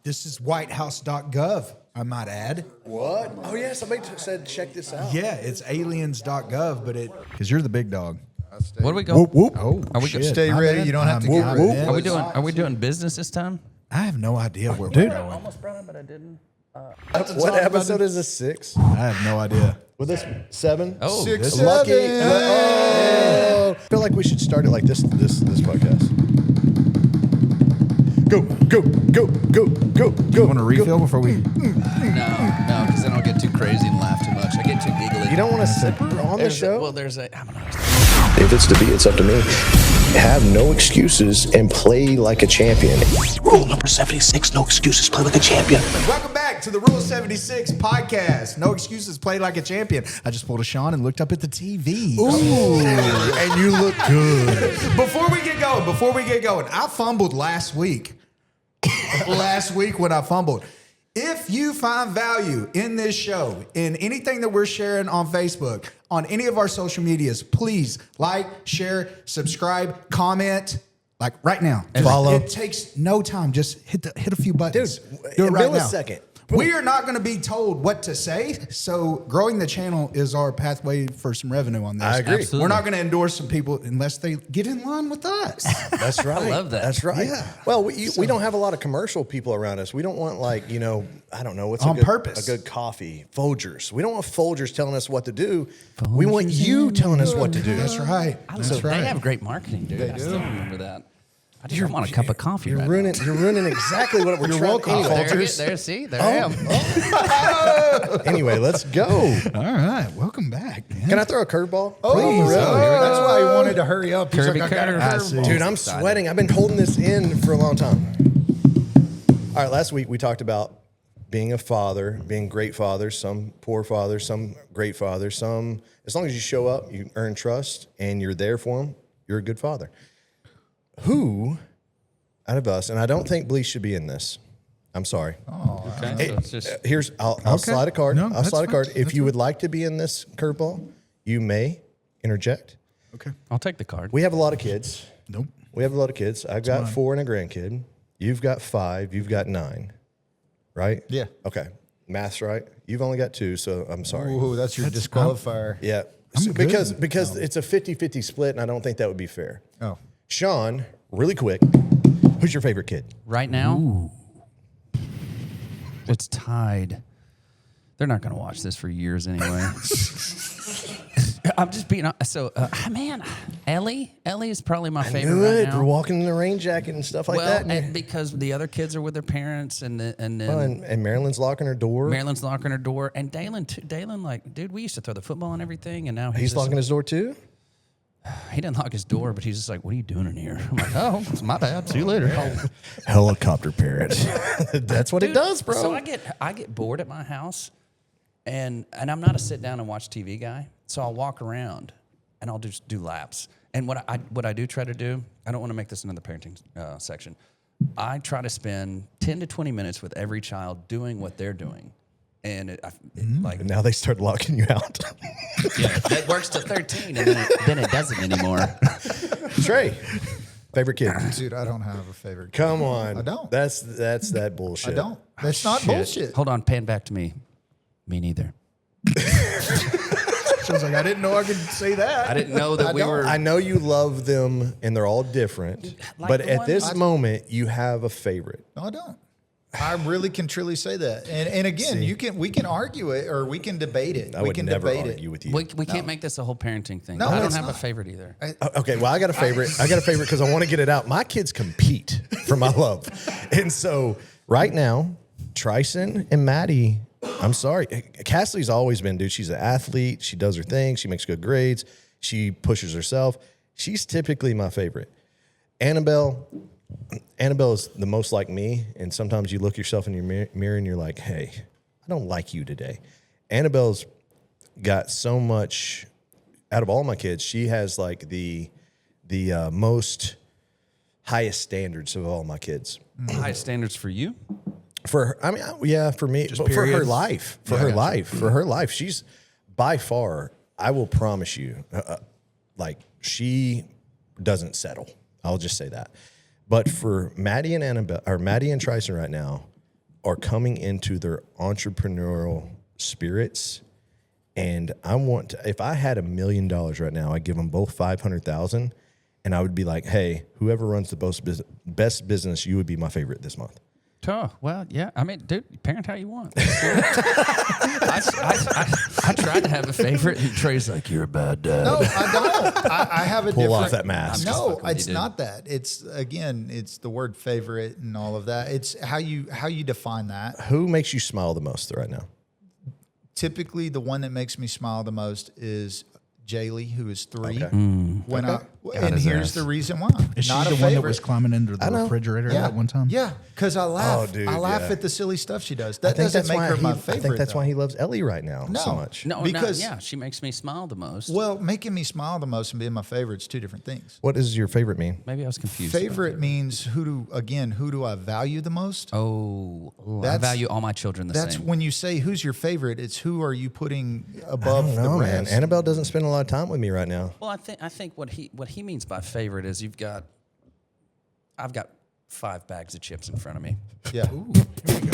This is whitehouse.gov, I might add. What? Oh, yeah, somebody said check this out. Yeah, it's aliens.gov, but because you're the big dog. What are we going? Whoop, whoop. Oh, are we shit. stay My ready? bad. You don't have to Whoop, get whoop. ready. Are we doing business this time? I have no idea where we're going. Almost brought it, but I didn't. What episode is this? 6? I have no idea. With this 7? Oh, 6, Lucky. 7. Oh. I feel like we should start it like this podcast. Go, go, go, go, go, go. You want to refill before we? No, because then I'll get too crazy and laugh too much. I get too giggly. You don't want to sipper on the show? Well, there's a. I don't know. If it's to be, it's up to me. Have no excuses and play like a champion. Rule number 76, no excuses, play like a champion. Welcome back to the Rule 76 podcast. No excuses, play like a champion. I just pulled a Sean and looked up at the TV. Ooh, and you look good. Before we get going, I fumbled last week. Last week when I fumbled. If you find value in this show, in anything that we're sharing on Facebook, on any of our social medias, please like, share, subscribe, comment, like right now. Follow. It takes no time. Just hit a few buttons. Dude, do it in right now. millisecond. We are not going to be told what to say, so growing the channel is our pathway for some revenue on this. I agree. Absolutely. We're not going to endorse some people unless they get in line with us. That's right. I love that. That's right. Yeah. Well, we don't have a lot of commercial people around us. We don't want I don't know what's On a purpose. good coffee. Folgers. We don't want Folgers telling us what to do. We want you telling us what to do. That's right. They have great marketing, dude. I still remember that. I just want a cup of coffee. You're right ruining exactly what we're trying. welcome. Anyway, now. There I am. anyway, let's go. All right. Welcome back, man. Can I throw a curveball? Please. That's why he wanted to hurry up. He's Curvy like, I got a curve. I see. curveball. Dude, I'm sweating. I've been holding this in for a long time. All right, last week we talked about being a father, being great fathers, some poor fathers, some great fathers, some, as long as you show up, you earn trust, and you're there for them, you're a good father. Who out of us, and I don't think Bleach should be in this. I'm sorry. Okay, so it's just I'll slide a card. No, I'll that's slide a fine. card. If That's you would like to be in this curveball, you may interject. Okay. I'll take the card. We have a lot of kids. Nope. We have a lot of kids. I've got 4 and a grandkid. You've got 5. You've got 9. Right? Yeah. Okay. Math's right. You've only got 2, so I'm sorry. Ooh, that's your disqualifier. Yeah. So because it's a 50-50 split, and I don't think that would be fair. Oh. Sean, really quick, who's your favorite kid? Right now, it's tied. They're not going to watch this for years anyway. I'm just being so. Man, Ellie is probably my favorite Good. right We're now. walking in the rain jacket and stuff like that. and because the other kids are with their parents, and then And Marilyn's locking her door. Marilyn's locking her door, and Dalen too. Dalen, like, dude, we used to throw the football and everything, and now He's just locking his door too? He didn't lock his door, but he's just like, "What are you doing in here?" I'm like, "Oh, it's my bad. See you later." Helicopter parent. That's what it Dude, does, bro. So I get bored at my house, and I'm not a sit down and watch TV guy. So I'll walk around, and I'll just do laps. And what I do try to do, I don't want to make this another parenting section. I try to spend 10 to 20 minutes with every child doing what they're doing. And And now they start locking you out. yeah, that works to 13, and then it doesn't anymore. Trey, favorite kid? Dude, I don't have a favorite. Come on. I don't. That's that bullshit. I don't. That's not bullshit. Hold on, pan back to me. Me neither. I was like, I didn't know I could say that. I didn't know that we were. I know you love them and they're all different, Like but the at one this moment, you have a favorite. No, I don't. I really can truly say that. And again, we can argue it or we can debate it. I we would can never debate argue it. with you. We can't make this a whole parenting thing. No, I don't it's have a not. favorite either. Okay, well, I got a favorite. I got a favorite because I want to get it out. My kids compete for my love. And so right now, Tryson and Maddie, I'm sorry. Cassidy's always been, dude, she's an athlete. She does her thing. She makes good grades. She pushes herself. She's typically my favorite. Annabelle is the most like me. And sometimes you look yourself in your mirror and you're like, hey, I don't like you today. Annabelle's got so much, out of all my kids, she has like the most highest standards of all my kids. High standards for you? For her, I mean, yeah, for me, but for her life, for her life, she's by far, I will promise you, like she doesn't settle. I'll just say that. But for Maddie and Annabelle, or Maddie and Tryson right now, are coming into their entrepreneurial spirits. And I want to, if I had $1 million right now, I'd give them both 500,000, and I would be like, hey, whoever runs the best business, you would be my favorite this month. Oh, well, yeah. I mean, dude, parent how you want. I tried to have a favorite, and Trey's like, you're a bad dad. No, I don't. I have a Pull different. off that mask. No, fucking with it's you, not that. It's the word favorite and all of that. It's how you define that. Who makes you smile the most right now? Typically, the one that makes me smile the most is Jaylee, who is 3. Okay. When and his here's ass. the reason why. Is she Not the a one that favorite. was climbing into the refrigerator at one time? Yeah, because I laugh. Oh, dude, I laugh yeah. at the silly stuff she does. That doesn't make her my favorite. I think that's though. why he loves Ellie right now so No. much. No, Because- yeah, she makes me smile the most. Well, making me smile the most and being my favorite is two different things. What does your favorite mean? Maybe I was confused. about Favorite that. means who do I value the most? Oh, I That's- value all my children the That's same. when you say who's your favorite. It's who are you putting I above don't the know, man. rest. Annabelle doesn't spend a lot of time with me right now. Well, I think what he means by favorite is I've got 5 bags of chips in front of me. Yeah.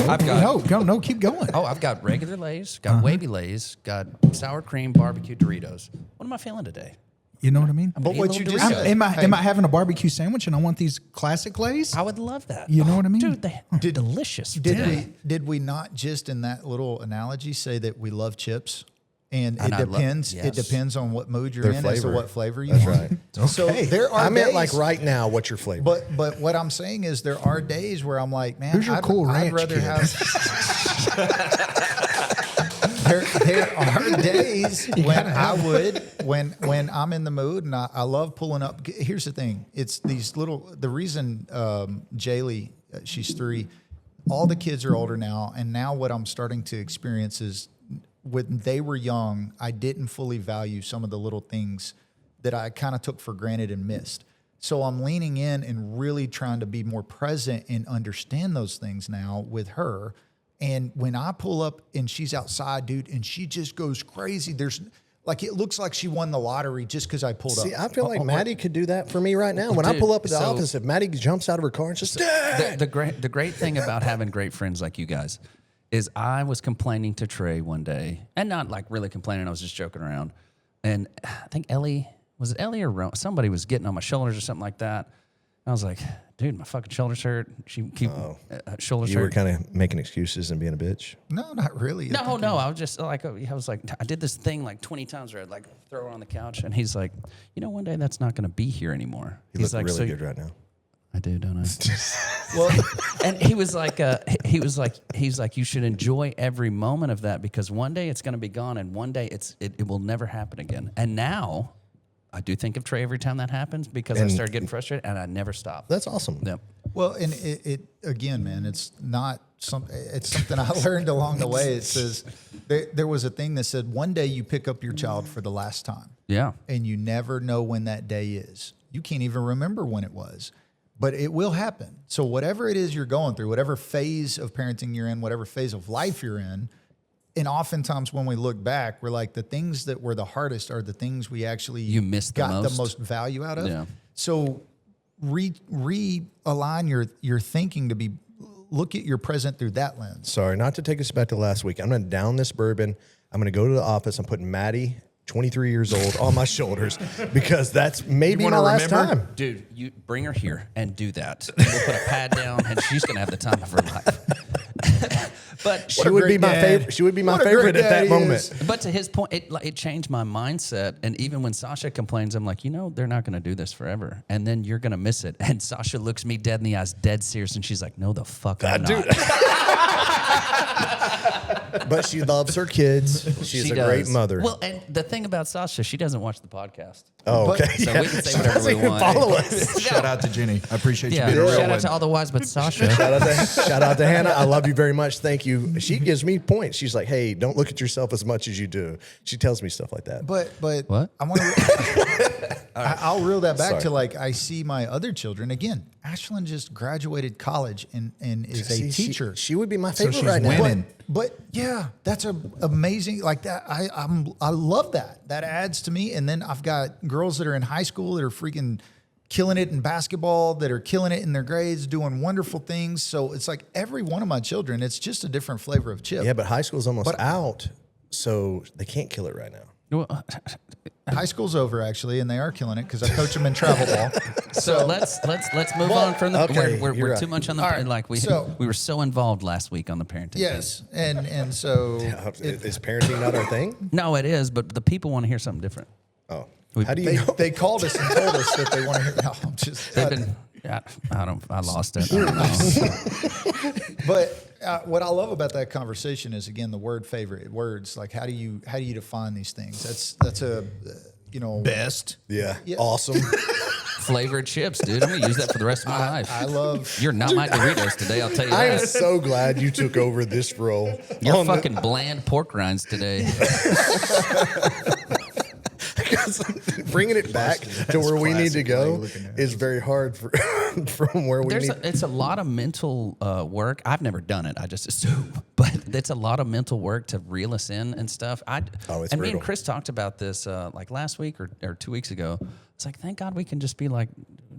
I've got No, keep going. Oh, I've got regular Lay's, got wavy Lay's, got sour cream barbecue Doritos. What am I feeling today? You know what I mean? But eat what little you just Doritos. said. Am I having a barbecue sandwich and I want these classic Lays? I would love that. You know what I mean? Dude, they're delicious. Did we not just in that little analogy say that we love chips? And And it I love- depends. It yes. depends on what mood you're Their in as to flavor. what flavor you That's want. right. So there are I meant days, like right now, what's your flavor? But what I'm saying is there are days where I'm like, man, Who's your cool I'd ranch rather kid? have. There are days when I would when I'm in the mood and I love pulling up. Here's the thing: it's these little. The reason Jaylee, she's 3. All the kids are older now, and now what I'm starting to experience is when they were young, I didn't fully value some of the little things that I kind of took for granted and missed. So I'm leaning in and really trying to be more present and understand those things now with her. And when I pull up and she's outside, dude, and she just goes crazy, there's like, it looks like she won the lottery just because I pulled See, up. I feel like Maddie could do that for me right now. When I Dude, pull up at the so- office, if Maddie jumps out of her car and just, the great thing about having great friends like you guys is I was complaining to Trey one day, and not like really complaining. I was just joking around, and I think Ellie or somebody was getting on my shoulders or something like that. I was like, dude, my fucking shoulders hurt. She keep shoulders you were hurt. kind of making excuses and being a bitch. No, not really. No. I was just like, I was like, I did this thing like 20 times where I'd like throw her on the couch, and he's like, one day that's not going to be here anymore. You He's look like, really good right now. I do, don't I? Well, And he was like, he's like, you should enjoy every moment of that because one day it's going to be gone, and one day it will never happen again. And now, I do think of Trey every time that happens because I started getting frustrated, and I never stop. That's awesome. Yep. well, and it again, man, it's not something. It's something I learned along the way. It says there was a thing that said one day you pick up your child for the last time. Yeah. And you never know when that day is. You can't even remember when it was, but it will happen. So whatever it is you're going through, whatever phase of parenting you're in, whatever phase of life you're in, and oftentimes when we look back, we're like, the things that were the hardest are the things we actually You missed the got the most. most value out of. Yeah. So realign your thinking to be look at your present through that lens. Sorry, not to take us back to last week. I'm going to down this bourbon. I'm going to go to the office. I'm putting Maddie, 23 years old, on my shoulders because that's maybe my last time. Dude, you bring her here and do that. And we'll put a pad down, and she's going to have the time of her life. But She would be my favorite. She would be my favorite at that moment. But to his point, it changed my mindset. And even when Sasha complains, I'm like, they're not going to do this forever. And then you're going to miss it. And Sasha looks me dead in the eyes, dead serious. And she's like, no, the fuck I'm not. But she loves her kids. She's She a does. great mother. Well, and the thing about Sasha, she doesn't watch the podcast. oh, okay. So we can say She whatever doesn't we even want. follow us. Shout out to Jenny. I appreciate you Yeah, being a real shout out one. to all the wives, but Sasha. Shout out to Hannah. I love you very much. Thank you. She gives me points. She's like, hey, don't look at yourself as much as you do. She tells me stuff like that. But What? I want to. I'll reel that back Sorry. to like I see my other children again. Ashlyn just graduated college and is a teacher. She would be my So favorite she's right now. winning. But yeah, that's amazing. Like that, I love that. That adds to me. And then I've got girls that are in high school that are freaking killing it in basketball, that are killing it in their grades, doing wonderful things. So it's like every one of my children, it's just a different flavor of chip. Yeah, but high school's almost out, so they can't kill it right now. Well, High school's over actually, and they are killing it because I coach them in travel ball. so let's move on from the. okay, we're you're right. too much on the right, like we so- we were so involved last week on the parenting. Yes, and so Is parenting not our thing? No, it is, but the people want to hear something different. Oh, how do you they know? they called us and told us that they want to hear. No, I'm just. They've been. Yeah, I lost it. I don't know. But what I love about that conversation is again the favorite words. Like how do you define these things? That's a Best. Yeah, Yeah. awesome. Flavored chips, dude. I'm gonna use that for the rest of my life. I love. You're not my Doritos today. I'll tell you I am that. so glad you took over this role. You're on the- fucking bland pork rinds today. bringing it back to where we need to go is very hard from where we need. It's a lot of mental work. I've never done it. I just assume, but it's a lot of mental work to reel us in and stuff. It's and me and brutal. Chris talked about this like last week or 2 weeks ago. It's like, thank God we can just be like,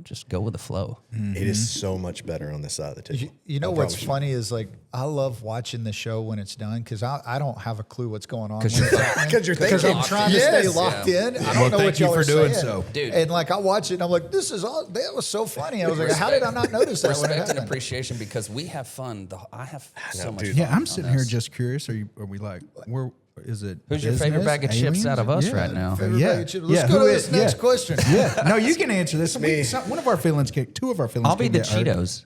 just go with the flow. It is so much better on this side of the table. You know I what's promise you. funny is like I love watching the show when it's done because I don't have a clue what's going on. 'Cause when you're- it's happening. 'Cause you're Because thinking. I'm trying to Yes. stay locked Yeah. in. I Well, don't know thank what you y'all for are doing saying. so. Dude. And like I watch it and I'm like, that was so funny. I was like, how did I not notice that when it Respect and happened? appreciation because we have fun. I have so much dude. fun. Yeah, I'm on sitting here this. just curious. Are we like, where is it? Who's your favorite business, bag of chips aliens? out of us Yeah. right now? Favorite Yeah. bag of chips. Yeah, Let's go who to is- this next yeah. question. Yeah, no, you can answer this. Me. One of our feelings two of our feelings. I'll be can the get hurt. Cheetos.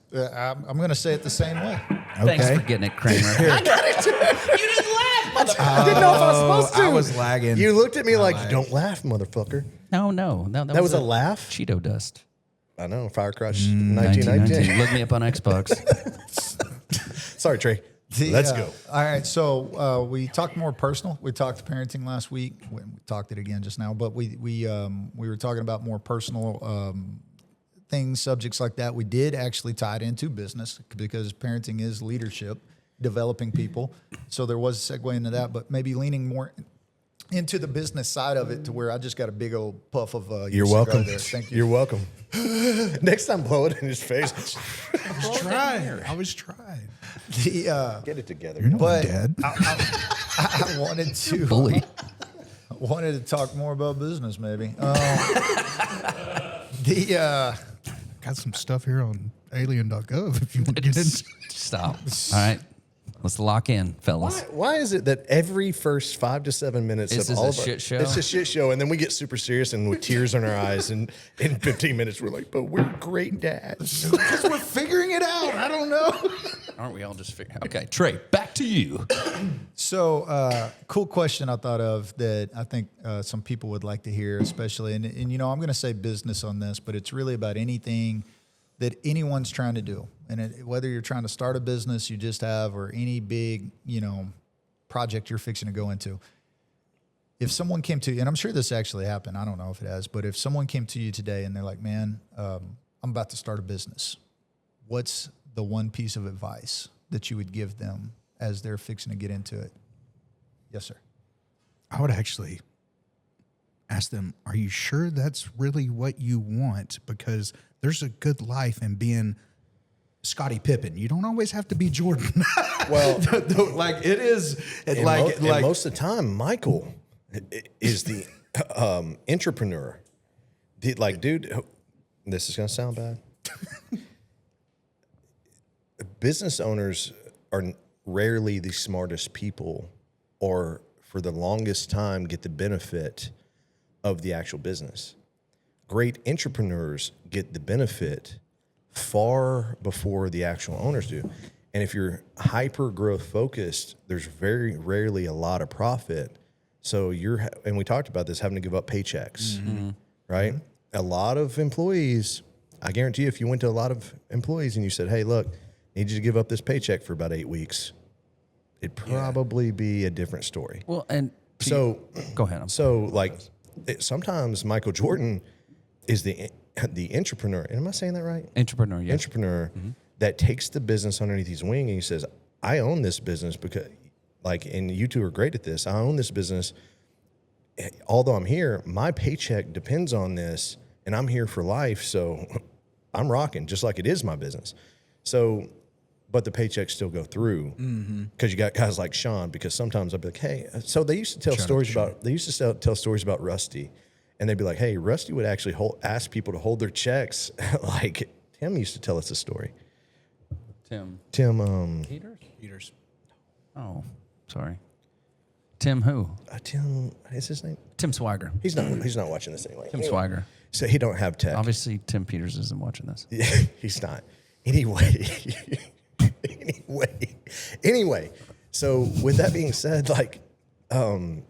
I'm going to say it the same way. Thanks Okay. for getting it, Kramer. I got it. You didn't laugh, mother. I didn't know if I was supposed to. I was lagging. You looked at me like, lagged. "Don't laugh, motherfucker." No. That was a laugh. Cheeto dust. I know. Fire Crush 1919. 1919. Look me up on Xbox. Sorry, Trey. Let's go. All right, so we talked more personal. We talked parenting last week. We talked it again just now, but we were talking about more personal things, subjects like that. We did actually tie it into business because parenting is leadership, developing people. So there was a segue into that, but maybe leaning more into the business side of it to where I just got a big old puff of your You're cigar welcome. there. Thank you. You're welcome. Next time, blow it in his face. I was trying. Get it together. But Dad. I wanted to Bully. wanted to talk more about business, maybe. Got some stuff here on alien.gov if you want to get into. Stop. All right. Let's lock in, fellas. Why is it that every first 5 to 7 minutes Is of this all a of our, shit show? It's a shit show, and then we get super serious and with tears in our eyes, and in 15 minutes we're like, "But we're great dads." Because we're figuring it out. I don't know. Aren't we all just figuring? Okay, Trey, back to you. So, cool question I thought of that I think some people would like to hear, especially, and I'm going to say business on this, but it's really about anything that anyone's trying to do. And whether you're trying to start a business you just have or any big, project you're fixing to go into. If someone came to you, and I'm sure this actually happened, I don't know if it has, but if someone came to you today and they're like, man, I'm about to start a business, what's the one piece of advice that you would give them as they're fixing to get into it? Yes, sir. I would actually ask them, are you sure that's really what you want? Because there's a good life in being Scottie Pippen. You don't always have to be Jordan. Well, like it is and most of the time, Michael is the entrepreneur. Dude, this is gonna sound bad. Business owners are rarely the smartest people, or for the longest time get the benefit of the actual business. Great entrepreneurs get the benefit far before the actual owners do. And if you're hyper growth focused, there's very rarely a lot of profit. So and we talked about this, having to give up paychecks, right? A lot of employees, I guarantee you, if you went to a lot of employees and you said, hey, look, I need you to give up this paycheck for about 8 weeks, it'd probably be a different story. Well, and So go ahead. Sometimes Michael Jordan is the entrepreneur. And am I saying that right? Entrepreneur, yeah. Entrepreneur that takes the business underneath his wing and he says, I own this business because, and you two are great at this. I own this business. Although I'm here, my paycheck depends on this and I'm here for life. So I'm rocking just like it is my business. So, but the paychecks still go through because you got guys like Sean, because sometimes I'd be like, hey, so they used to tell tell stories about Rusty, and they'd be like, hey, Rusty would actually ask people to hold their checks. Like Tim used to tell us a story. Tim Peters. Oh, sorry. Tim who? Tim, is his name? Tim Swiger. He's not watching this anyway. Tim Swiger. So he don't have tech. Obviously, Tim Peters isn't watching this. Yeah, he's not. Anyway. Anyway. So with that being said, like, you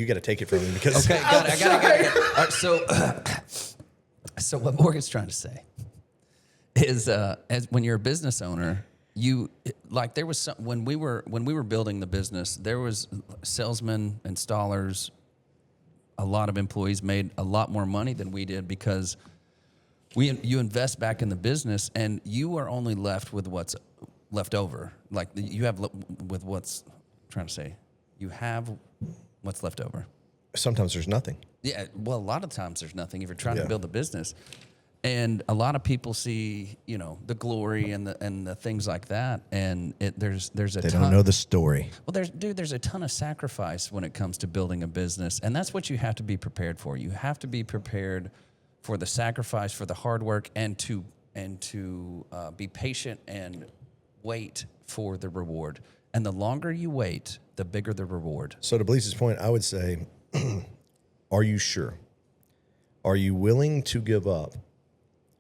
got to take it from me because Okay, got it. I got it. All right, so what Morgan's trying to say is, as when you're a business owner, there was some, when we were building the business, there was salesmen, installers, a lot of employees made a lot more money than we did because you invest back in the business and you are only left with what's left over. Like you have with what's I'm trying to say, you have what's left over. sometimes there's nothing. Yeah, well, a lot of times there's nothing if you're trying Yeah. to build a business. And a lot of people see, the glory and the things like that, and there's a They ton. don't know the story. Well, there's a ton of sacrifice when it comes to building a business, and that's what you have to be prepared for. You have to be prepared for the sacrifice, for the hard work, and to be patient and wait for the reward. And the longer you wait, the bigger the reward. So to Blease's point, I would say, are you sure? Are you willing to give up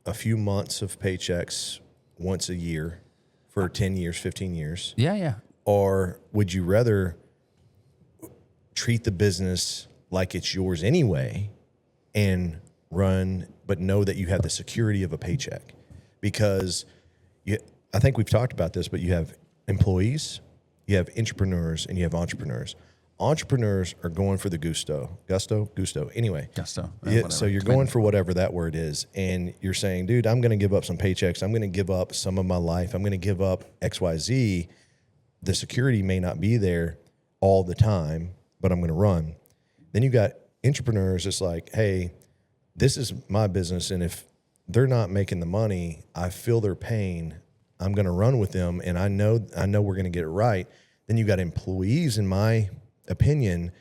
a few months of paychecks once a year for 10 years, 15 years? Yeah. Or would you rather treat the business like it's yours anyway and run, but know that you have the security of a paycheck? Because I think we've talked about this, but you have employees, you have intrapreneurs, and you have entrepreneurs. Entrepreneurs are going for the gusto. Anyway. Gusto. Yeah, so you're going for whatever that word is. And you're saying, dude, I'm going to give up some paychecks. I'm going to give up some of my life. I'm going to give up XYZ. The security may not be there all the time, but I'm going to run. Then you got entrepreneurs. It's like, hey, this is my business. And if they're not making the money, I feel their pain. I'm going to run with them. And I know we're going to get it right. Then you got employees, in my opinion,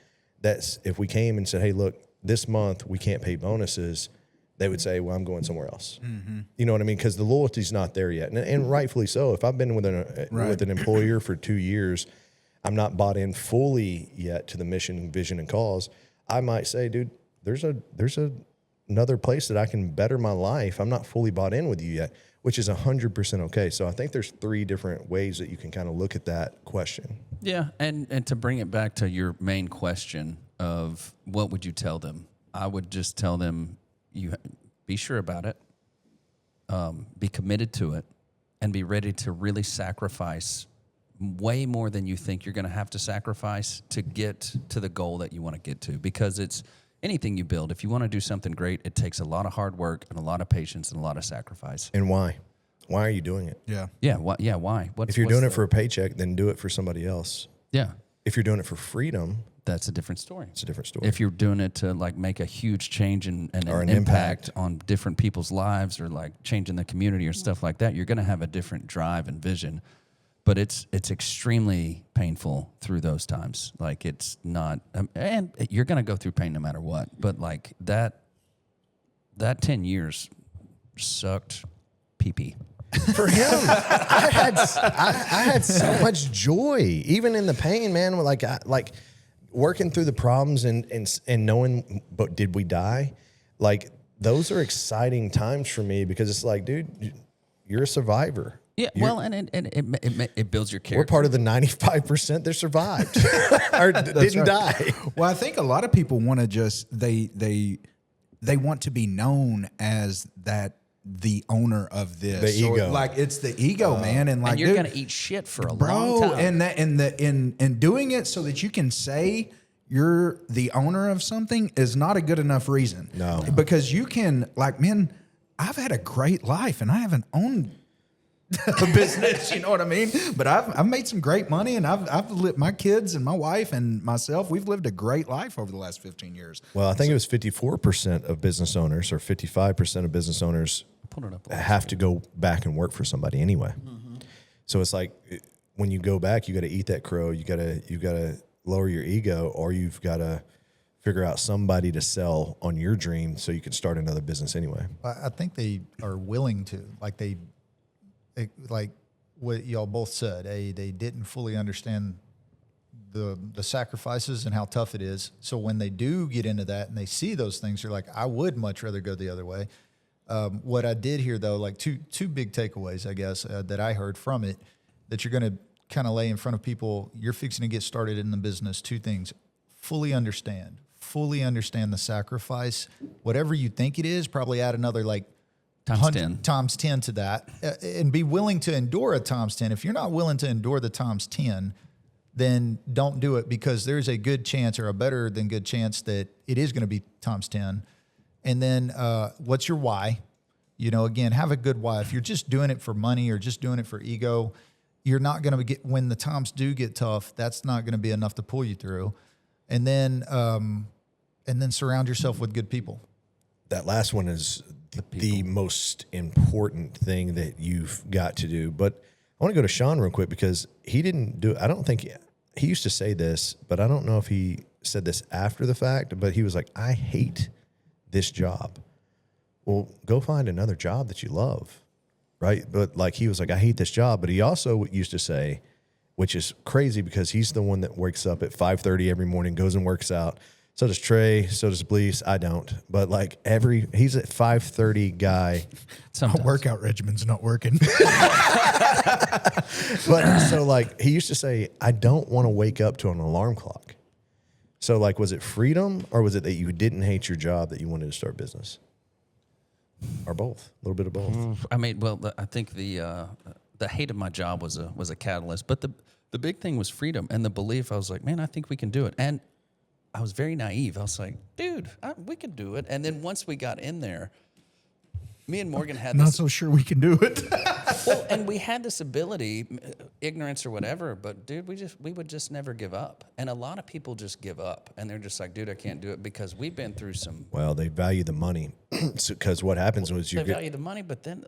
that's if we came and said, hey, look, this month we can't pay bonuses, they would say, well, I'm going somewhere else. Mm-hmm. You know what I mean? Because the loyalty's not there yet. And rightfully so. If I've been with an employer for 2 years, I'm not bought in fully yet to the mission, vision, and cause. I might say, dude, there's another place that I can better my life. I'm not fully bought in with you yet, which is 100% okay. So I think there's 3 different ways that you can kind of look at that question. Yeah, and to bring it back to your main question of what would you tell them, I would just tell them, you be sure about it, be committed to it, and be ready to really sacrifice way more than you think you're going to have to sacrifice to get to the goal that you want to get to. Because it's anything you build, if you want to do something great, it takes a lot of hard work and a lot of patience and a lot of sacrifice. And why? Why are you doing it? Yeah. Yeah. Why? If you're doing it for a paycheck, then do it for somebody else. Yeah. If you're doing it for freedom, That's a different story. it's a different story. If you're doing it to like make a huge change and Or an an impact on different people's lives or like changing the community or stuff like that, you're going to have a different drive and vision. But it's extremely painful through those times. Like it's not, and you're going to go through pain no matter what. But like that 10 years sucked pee-pee. For him, I had so much joy, even in the pain, man. Like working through the problems and knowing, but did we die? Like those are exciting times for me because it's like, dude, you're a survivor. Yeah, well, and it builds your character. We're part of the 95% that survived or didn't die. Well, I think a lot of people want to just they want to be known as the owner of this. The ego. Like it's the ego, man. And like and you're dude, going to eat shit for a long bro, time. and doing it so that you can say you're the owner of something is not a good enough reason. No. Because you can, like, man, I've had a great life and I haven't owned business. You know what I mean? But I've made some great money, and I've lived, my kids and my wife and myself, we've lived a great life over the last 15 years. Well, I think it was 54% of business owners or 55% of business owners have to go back and work for somebody anyway. So it's like when you go back, you got to eat that crow. You got to lower your ego, or you've got to figure out somebody to sell on your dream so you can start another business anyway. I think they are willing to, like what y'all both said. They didn't fully understand the sacrifices and how tough it is. So when they do get into that and they see those things, they're like, I would much rather go the other way. What I did here, though, like two big takeaways, I guess, that I heard from it, that you're going to kind of lay in front of people. You're fixing to get started in the business. Two things: fully understand the sacrifice. Whatever you think it is, probably add another like times 10 to that, and be willing to endure a times 10. If you're not willing to endure the times 10, then don't do it, because there's a good chance, or a better than good chance, that it is going to be times 10. And then what's your why? You know, again, have a good why. If you're just doing it for money or just doing it for ego, you're not going to get, when the times do get tough, that's not going to be enough to pull you through. And then surround yourself with good people. That last one is the most important thing that you've got to do. But I want to go to Sean real quick, because he didn't do it. I don't think he used to say this, but I don't know if he said this after the fact, but he was like, I hate this job. Well, go find another job that you love, right? But like, he was like, I hate this job. But he also used to say, which is crazy because he's the one that wakes up at 5:30 every morning, goes and works out. So does Trey, so does Blease. I don't. But like he's a 5:30 guy. Sometimes. My workout regimen's not working. But so like, he used to say, I don't want to wake up to an alarm clock. So like, was it freedom, or was it that you didn't hate your job that you wanted to start business? Or both? A little bit of both. I mean, well, I think the hate of my job was a catalyst, but the big thing was freedom and the belief. I was like, man, I think we can do it. And I was very naive. I was like, dude, we can do it. And then once we got in there, me and Morgan had not so sure we can do it. Well, and we had this ability, ignorance or whatever, but dude, we would just never give up. And a lot of people just give up, and they're just like, dude, I can't do it, because we've been through some. Well, they value the money, because what happens was they value the money, but then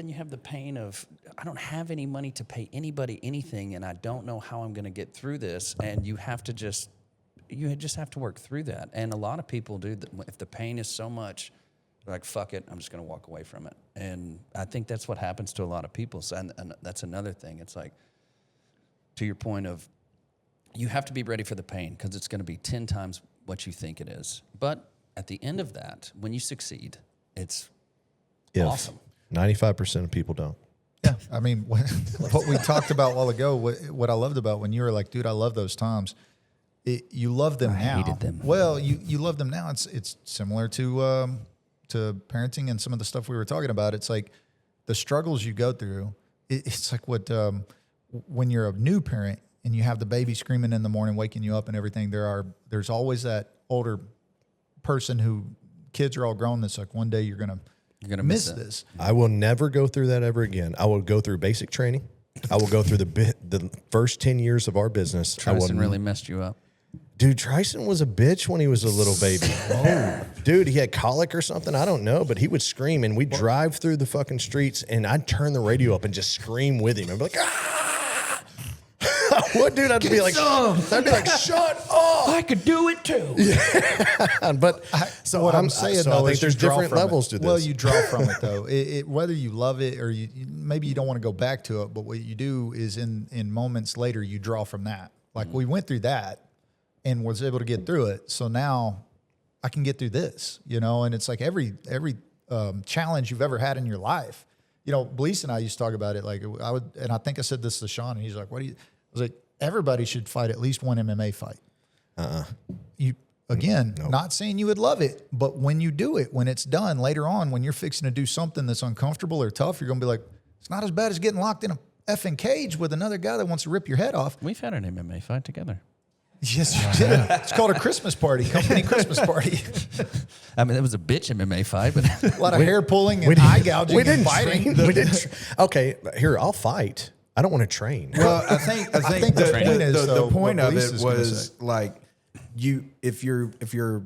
you have the pain of, I don't have any money to pay anybody anything, and I don't know how I'm going to get through this. And you have to just have to work through that. And a lot of people do. If the pain is so much, they're like, fuck it, I'm just going to walk away from it. And I think that's what happens to a lot of people. So, and that's another thing. It's like, to your point of, you have to be ready for the pain, because it's going to be 10 times what you think it is. But at the end of that, when you succeed, it's awesome. 95% of people don't. Yeah, I mean, what we talked about a while ago, what I loved about when you were like, dude, I love those times. You love them now. I hated them. Well, you love them now. It's similar to parenting and some of the stuff we were talking about. It's like the struggles you go through. It's like when you're a new parent and you have the baby screaming in the morning, waking you up and everything. There's always that older person who kids are all grown. That's like, one day you're gonna miss this. I will never go through that ever again. I will go through basic training. I will go through the first 10 years of our business. Tristan really messed you up. Dude, Tristan was a bitch when he was a little baby. Oh, dude, he had colic or something. I don't know, but he would scream, and we'd drive through the fucking streets, and I'd turn the radio up and just scream with him. I'd be like, ah! What, dude? I'd be like, shut up! I could do it too. Yeah. But so what I'm saying, though, I think there's different levels to this. Well, you draw from it, though. Whether you love it or maybe you don't want to go back to it, but what you do is in moments later, you draw from that. Like we went through that and was able to get through it. So now I can get through this, and it's like every challenge you've ever had in your life. Blease and I used to talk about it. Like and I think I said this to Sean, and he's like, I was like, everybody should fight at least one MMA fight. Not saying you would love it, but when you do it, when it's done later on, when you're fixing to do something that's uncomfortable or tough, you're going to be like, it's not as bad as getting locked in a effing cage with another guy that wants to rip your head off. We've had an MMA fight together. Yes, you did. It's called a Christmas party, company Christmas party. I mean, it was a bitch MMA fight, but A lot of hair pulling and eye gouging We didn't and fighting. train. We didn't. Okay, here, I'll fight. I don't want to train. Well, I think the point is, the though, point what of Lisa's it gonna was say. like if you're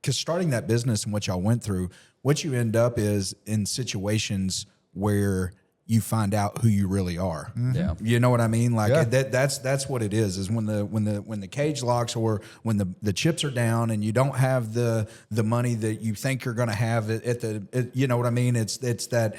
because starting that business and what y'all went through, what you end up is in situations where you find out who you really are. Yeah. You know what I mean? Like Yeah. that's what it is when the cage locks or when the chips are down and you don't have the money that you think you're going to have you know what I mean? It's that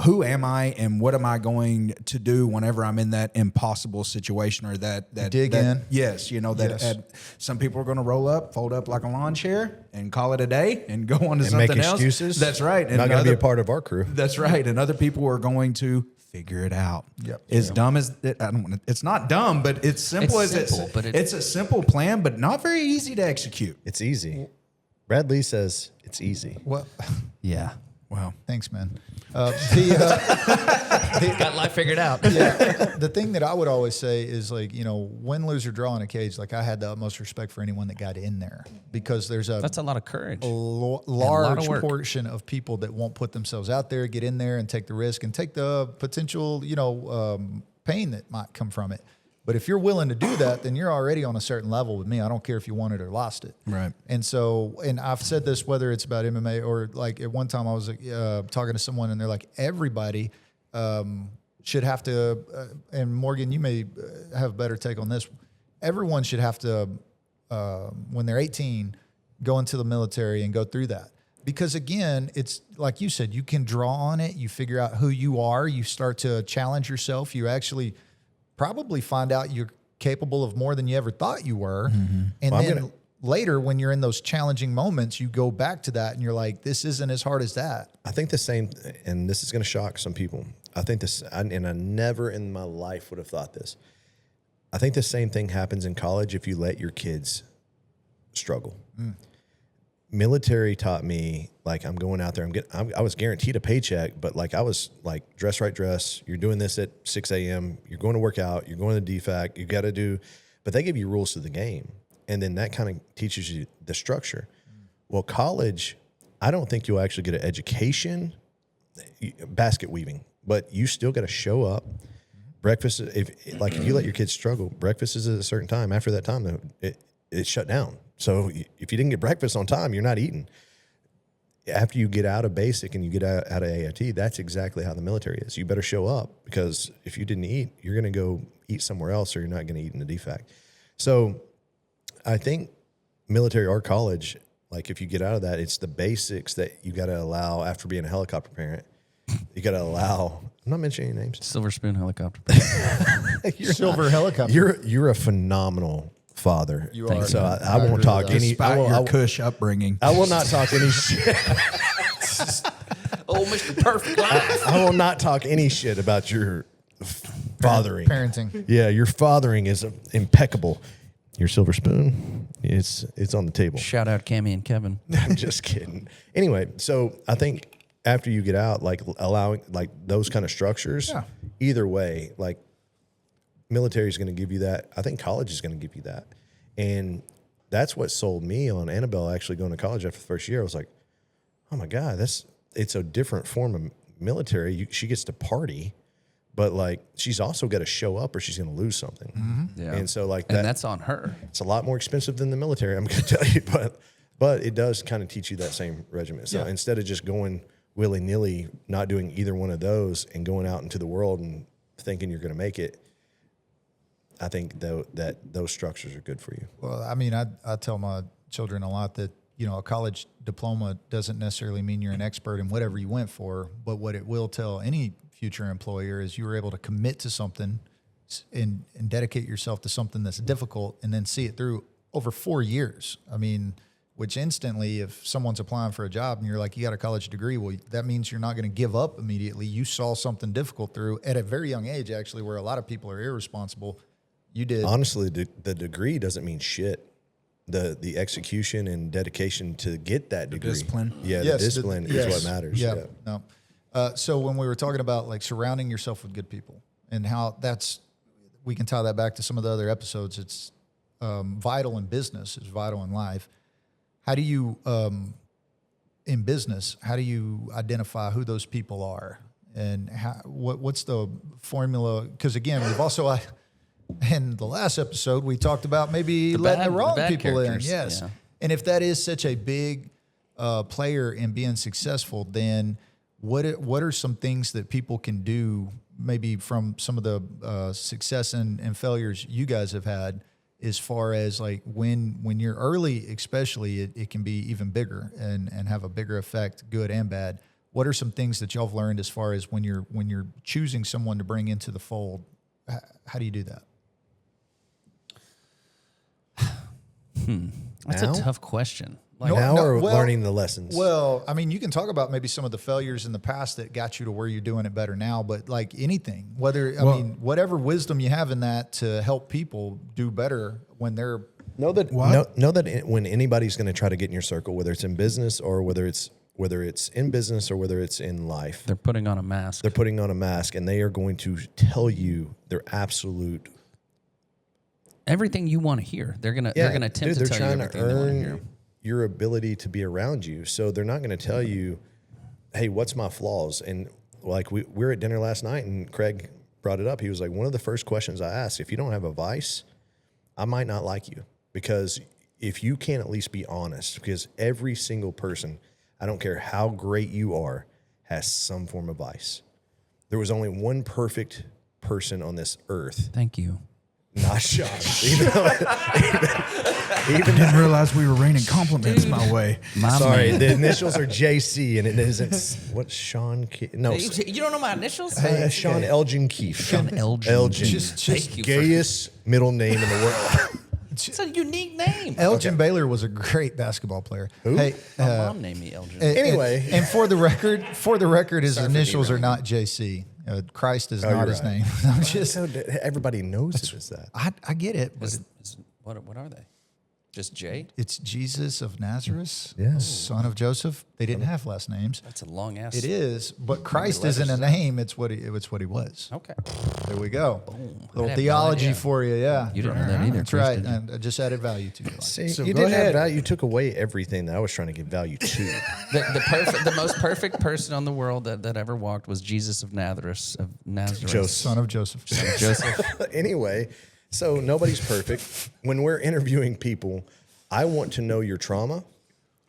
who am I and what am I going to do whenever I'm in that impossible situation or that dig in. Yes, you know that Yes. some people are going to roll up, fold up like a lawn chair, and call it a day and go on to And something make else. excuses. That's right. And Not going to be other- a part of our crew. That's right. And other people are going to figure it out. Yep. As dumb as it, I don't want to, it's not dumb, but it's simple It's as simple, but it's a simple plan, but not very easy to execute. It's easy. Brad Lee says it's easy. Well, yeah. Wow. thanks, man. Got life figured out. The thing that I would always say is like, win, lose, or draw in a cage. Like I had the utmost respect for anyone that got in there because there's That's a lot of courage. large work. portion of people that won't put themselves out there, get in there and take the risk and take the potential, pain that might come from it. But if you're willing to do that, then you're already on a certain level with me. I don't care if you won it or lost it. Right. And so, and I've said this, whether it's about MMA or like at one time I was talking to someone and they're like, everybody should have to, and Morgan, you may have a better take on this. Everyone should have to, when they're 18, go into the military and go through that. Because again, it's like you said, you can draw on it. You figure out who you are. You start to challenge yourself. You actually probably find out you're capable of more than you ever thought you were. And Well, then later, when you're in those challenging moments, you go back to that and you're like, this isn't as hard as that. I think the same, and this is going to shock some people. I think this, and I never in my life would have thought this. I think the same thing happens in college if you let your kids struggle. Military taught me, like, I'm going out there, I was guaranteed a paycheck, but like I was like, dress right dress. You're doing this at 6 a.m. You're going to work out. You're going to DFAC. You got to do, but they give you rules to the game. And then that kind of teaches you the structure. Well, college, I don't think you'll actually get an education, basket weaving, but you still got to show up. Breakfast, if you let your kids struggle, breakfast is at a certain time. After that time, it's shut down. So if you didn't get breakfast on time, you're not eating. After you get out of basic and you get out of AIT, that's exactly how the military is. You better show up because if you didn't eat, you're going to go eat somewhere else or you're not going to eat in the DFAC. So I think military or college, like if you get out of that, it's the basics that you got to allow after being a helicopter parent. You got to allow, I'm not mentioning any names. Silver Spoon helicopter. Silver helicopter. You're a phenomenal father. You are. So I I won't agree talk with that. any. Despite your cush upbringing. I will not talk any shit. Oh, Mr. Perfect Life. I will not talk any shit about your fathering. Parenting. Yeah, your fathering is impeccable. Your silver spoon, it's on the table. Shout out Cammie and Kevin. I'm just kidding. Anyway, so I think after you get out, like allowing like those kind of structures, Yeah. either way, like military is going to give you that. I think college is going to give you that. And that's what sold me on Annabelle actually going to college after the first year. I was like, oh my God, it's a different form of military. She gets to party, but like she's also got to show up or she's going to lose something. Yeah. And so like And that's on her. it's a lot more expensive than the military, I'm going to tell you, but it does kind of teach you that same regimen. So instead of just going willy-nilly, not doing either one of those and going out into the world and thinking you're going to make it, I think that those structures are good for you. Well, I mean, I tell my children a lot that, a college diploma doesn't necessarily mean you're an expert in whatever you went for, but what it will tell any future employer is you were able to commit to something and dedicate yourself to something that's difficult and then see it through over 4 years. I mean, which instantly, if someone's applying for a job and you're like, you got a college degree, well, that means you're not going to give up immediately. You saw something difficult through at a very young age, actually, where a lot of people are irresponsible. You did. Honestly, the degree doesn't mean shit. The execution and dedication to get that degree. discipline. Yeah, Yes, the discipline is what matters. Yeah. No. So when we were talking about like surrounding yourself with good people and how we can tie that back to some of the other episodes. It's vital in business, is vital in life. How do you, in business, how do you identify who those people are? And what's the formula? Because again, we've also, in the last episode, we talked about maybe letting the wrong people in. Yes. Yeah. And if that is such a big player in being successful, then what are some things that people can do, maybe from some of the success and failures you guys have had, as far as like when you're early, especially, it can be even bigger and have a bigger effect, good and bad. What are some things that y'all have learned as far as when you're choosing someone to bring into the fold? How do you do that? That's Now? a tough question. Like, Now or well, learning the lessons? Well, I mean, you can talk about maybe some of the failures in the past that got you to where you're doing it better now, but like anything, whatever wisdom you have in that to help people do better when they're know that when anybody's going to try to get in your circle, whether it's in business or whether it's in business or whether it's in life, they're putting on a mask. they're putting on a mask and they are going to tell you their absolute Everything you want to hear. They're gonna attempt to they're tell trying you to everything they want to hear. earn your ability to be around you. So they're not going to tell you, hey, what's my flaws? And like we were at dinner last night and Craig brought it up. He was like, one of the first questions I asked, if you don't have a vice, I might not like you, because if you can't at least be honest, because every single person, I don't care how great you are, has some form of vice. There was only one perfect person on this earth. Thank you. Not Sean. Even Didn't realize we were raining compliments my way. sorry, the initials are JC and it isn't what Sean. No, You don't know my initials? Sean Elgin Keefe. Sean Elgin. Elgin. Just Thank you. Gayest middle name in the world. It's a unique name. Elgin Baylor was a great basketball player. Who? Hey, My mom named me Elgin. Anyway. and for the record, his Sorry for initials are derailing. not JC. Christ is Oh, not you're his right. name. I'm just, Everybody knows it is that. I get it, but What are they? Just Jay? it's Jesus of Nazareth, Yes. son of Joseph. They didn't have last names. That's a long ass. It is, but Christ isn't a name. It's what he was. Okay. There we go. I Little have no either idea. for you, yeah. You didn't know that either. That's Chris, right. did you? And I just added value to it. See, So you go didn't have ahead. value. You took away everything that I was trying to give value to. The most perfect person on the world that ever walked was Jesus of Nazareth. Joseph. Son of Joseph. Joseph. Anyway, so nobody's perfect. When we're interviewing people, I want to know your trauma.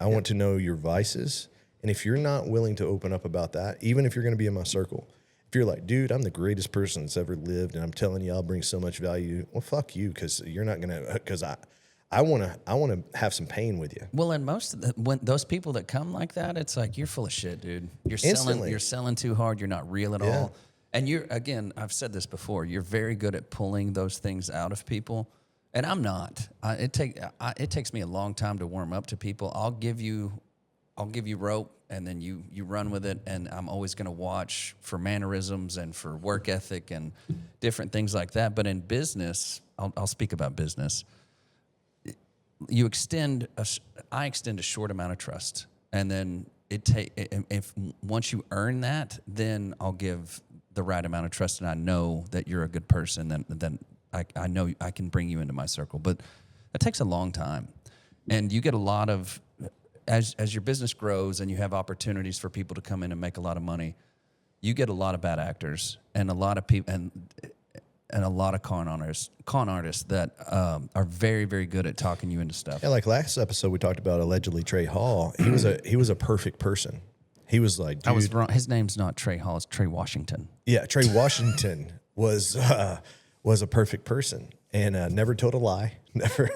I want to know your vices. And if you're not willing to open up about that, even if you're going to be in my circle, if you're like, dude, I'm the greatest person that's ever lived and I'm telling you I'll bring so much value, well, fuck you, because you're not going to, because I want to have some pain with you. Well, and most of when those people that come like that, it's like, you're full of shit, dude. Instantly. You're selling too hard. You're not real at Yeah. all. And again, I've said this before, you're very good at pulling those things out of people. And I'm not. It takes me a long time to warm up to people. I'll give you rope, and then you run with it. And I'm always going to watch for mannerisms and for work ethic and different things like that. But in business, I'll speak about business. I extend a short amount of trust, and then if once you earn that, then I'll give the right amount of trust, and I know that you're a good person. Then I know I can bring you into my circle, but that takes a long time. And you get a lot of, as your business grows and you have opportunities for people to come in and make a lot of money, you get a lot of bad actors and a lot of people and a lot of con artists that are very, very good at talking you into stuff. Yeah, like last episode we talked about allegedly Trey Hall. He was a perfect person. He was like, dude, I was wrong. His name's not Trey Hall. It's Trey Washington. yeah, Trey Washington was a perfect person and never told a lie. Never.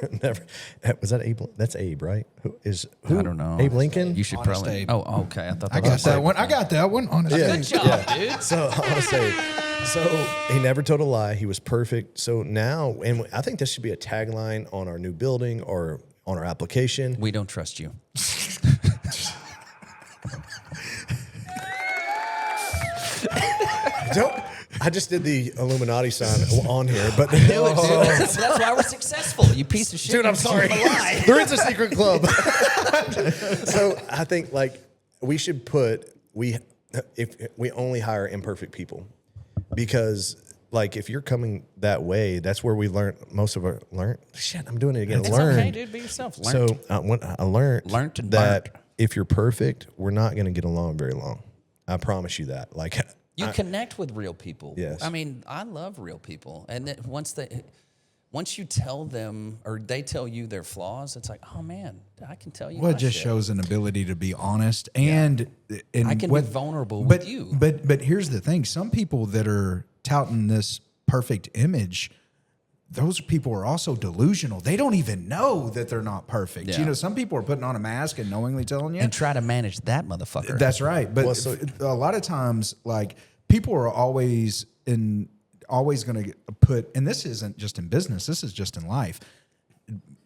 Was that Abe? That's Abe, right? Who? I don't know. Abe Lincoln? You should Honest probably. Abe. Oh, okay. I thought I got that one. I got that one. Honestly. Good job, dude. So I want to say, so he never told a lie. He was perfect. So now, and I think this should be a tagline on our new building or on our application. We don't trust you. I just did the Illuminati sign on here, but That's why we're successful. You piece of shit. dude, I'm You sorry. keep a lie. There is a secret club. So I think like we should put if we only hire imperfect people, because like if you're coming that way, that's where we learn most of our Shit, I'm doing it again. It's Learn. okay, dude. Be yourself. So when I learned and that learned. if you're perfect, we're not going to get along very long. I promise you that. Like You connect with real people. Yes. I mean, I love real people. And then once you tell them or they tell you their flaws, it's like, oh man, I can tell you. Well, it my just shit. shows an ability to be honest and I can be vulnerable but, with you. But here's the thing: some people that are touting this perfect image, those people are also delusional. They don't even know that they're not perfect. Yeah. You know, some people are putting on a mask and knowingly telling you. and try to manage that motherfucker. That's right. But Well, a lot of times, like people are always going to put, and this isn't just in business, this is just in life.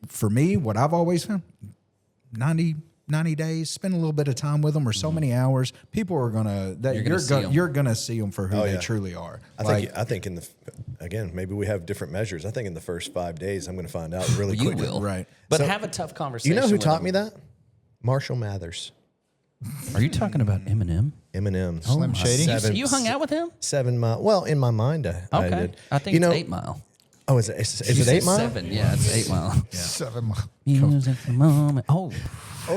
For me, what I've always found, 90 days, spend a little bit of time with them or so many hours, people are going to, you're going to see them for who they truly are. I think in the, again, maybe we have different measures. I think in the first 5 days, I'm going to find out really you quickly. will. Right. But So, have a tough conversation. You know who with taught them. me that? Marshall Mathers. Are you talking about Eminem? Eminem. Slim Shady. You hung out with him? 7 Mile. Well, in my mind, I Okay. did. I think it's 8 Mile. Oh, is it You 8 said Mile? 7. Yeah, it's 8 Mile. 7 Mile. Music for the moment. Oh. Here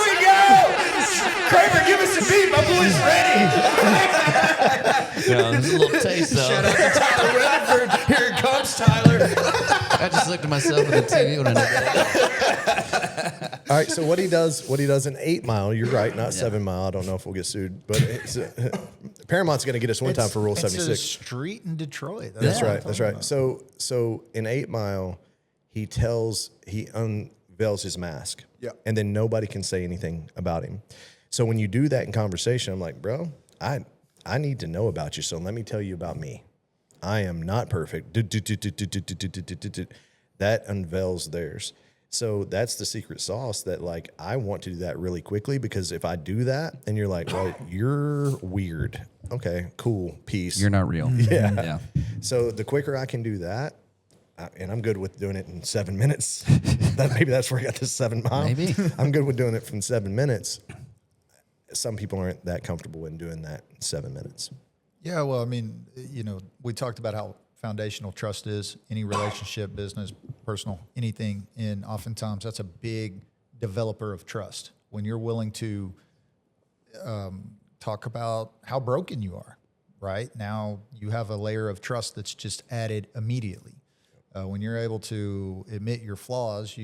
we go. Kramer, give us a beat. My boy's ready. Yeah, there's a little taste though. Shout out to Tyler Rutherford. Here it comes, Tyler. I just looked at myself in the TV when I did that. All right, so what he does in 8 Mile, you're right, not 7 Mile. I don't know if we'll get sued, but Paramount's going to get us one time for Rule 76. It's a street in Detroit. That's what I'm right. That's talking right. about. So in 8 Mile, he unveils his mask. Yeah. And then nobody can say anything about him. So when you do that in conversation, I'm like, bro, I need to know about you. So let me tell you about me. I am not perfect. That unveils theirs. So that's the secret sauce that like I want to do that really quickly, because if I do that and you're like, well, you're weird. Okay, cool. Peace. You're not real. Yeah. So the quicker I can do that, and I'm good with doing it in 7 minutes. Maybe that's where I got this 7 Mile. Maybe. I'm good with doing it from 7 minutes. Some people aren't that comfortable in doing that in 7 minutes. Yeah, well, I mean, you know, we talked about how foundational trust is, any relationship, business, personal, anything. And oftentimes that's a big developer of trust. When you're willing to talk about how broken you are, right? Now you have a layer of trust that's just added immediately. When you're able to admit your flaws,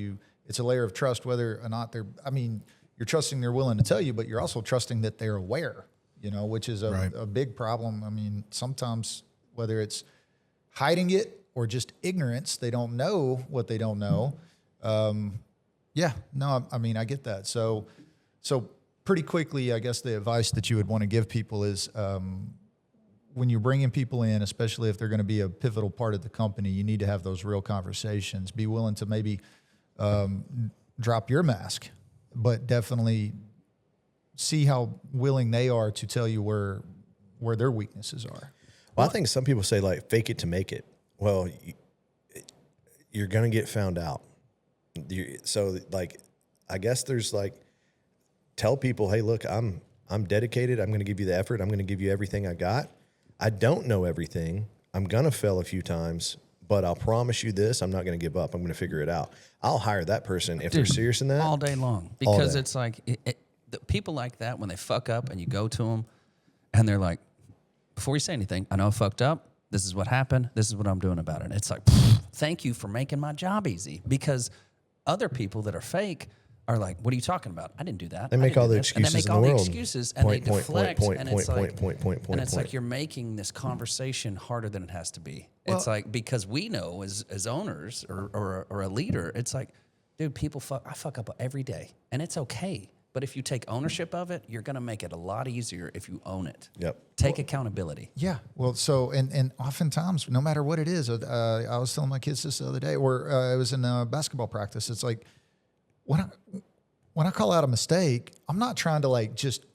it's a layer of trust whether or not you're trusting they're willing to tell you, but you're also trusting that they're aware, you know, which is a big problem. I mean, sometimes whether it's hiding it or just ignorance, they don't know what they don't know. I mean, I get that. So pretty quickly, I guess the advice that you would want to give people is when you're bringing people in, especially if they're going to be a pivotal part of the company, you need to have those real conversations. Be willing to maybe drop your mask, but definitely see how willing they are to tell you where their weaknesses are. Well, I think some people say like fake it to make it. Well, you're going to get found out. So like, I guess there's like, tell people, hey, look, I'm dedicated. I'm going to give you the effort. I'm going to give you everything I got. I don't know everything. I'm going to fail a few times, but I'll promise you this, I'm not going to give up. I'm going to figure it out. I'll hire that person if they're serious in that. All day long. Because it's like, the people like that, when they fuck up and you go to them and they're like, before you say anything, I know I fucked up. This is what happened. This is what I'm doing about it. It's like, thank you for making my job easy. Because other people that are fake are like, what are you talking about? I didn't do that. They make all the excuses and they make in all the the world. excuses and they deflect. And it's like, point. like you're making this conversation harder than it has to be. It's like, because we know as owners or a leader, it's like, dude, I fuck up every day and it's okay. But if you take ownership of it, you're going to make it a lot easier if you own it. Yep. Take accountability. Yeah. Well, so, and oftentimes, no matter what it is, I was telling my kids this the other day, or I was in a basketball practice. It's like, when I call out a mistake, I'm not trying to like just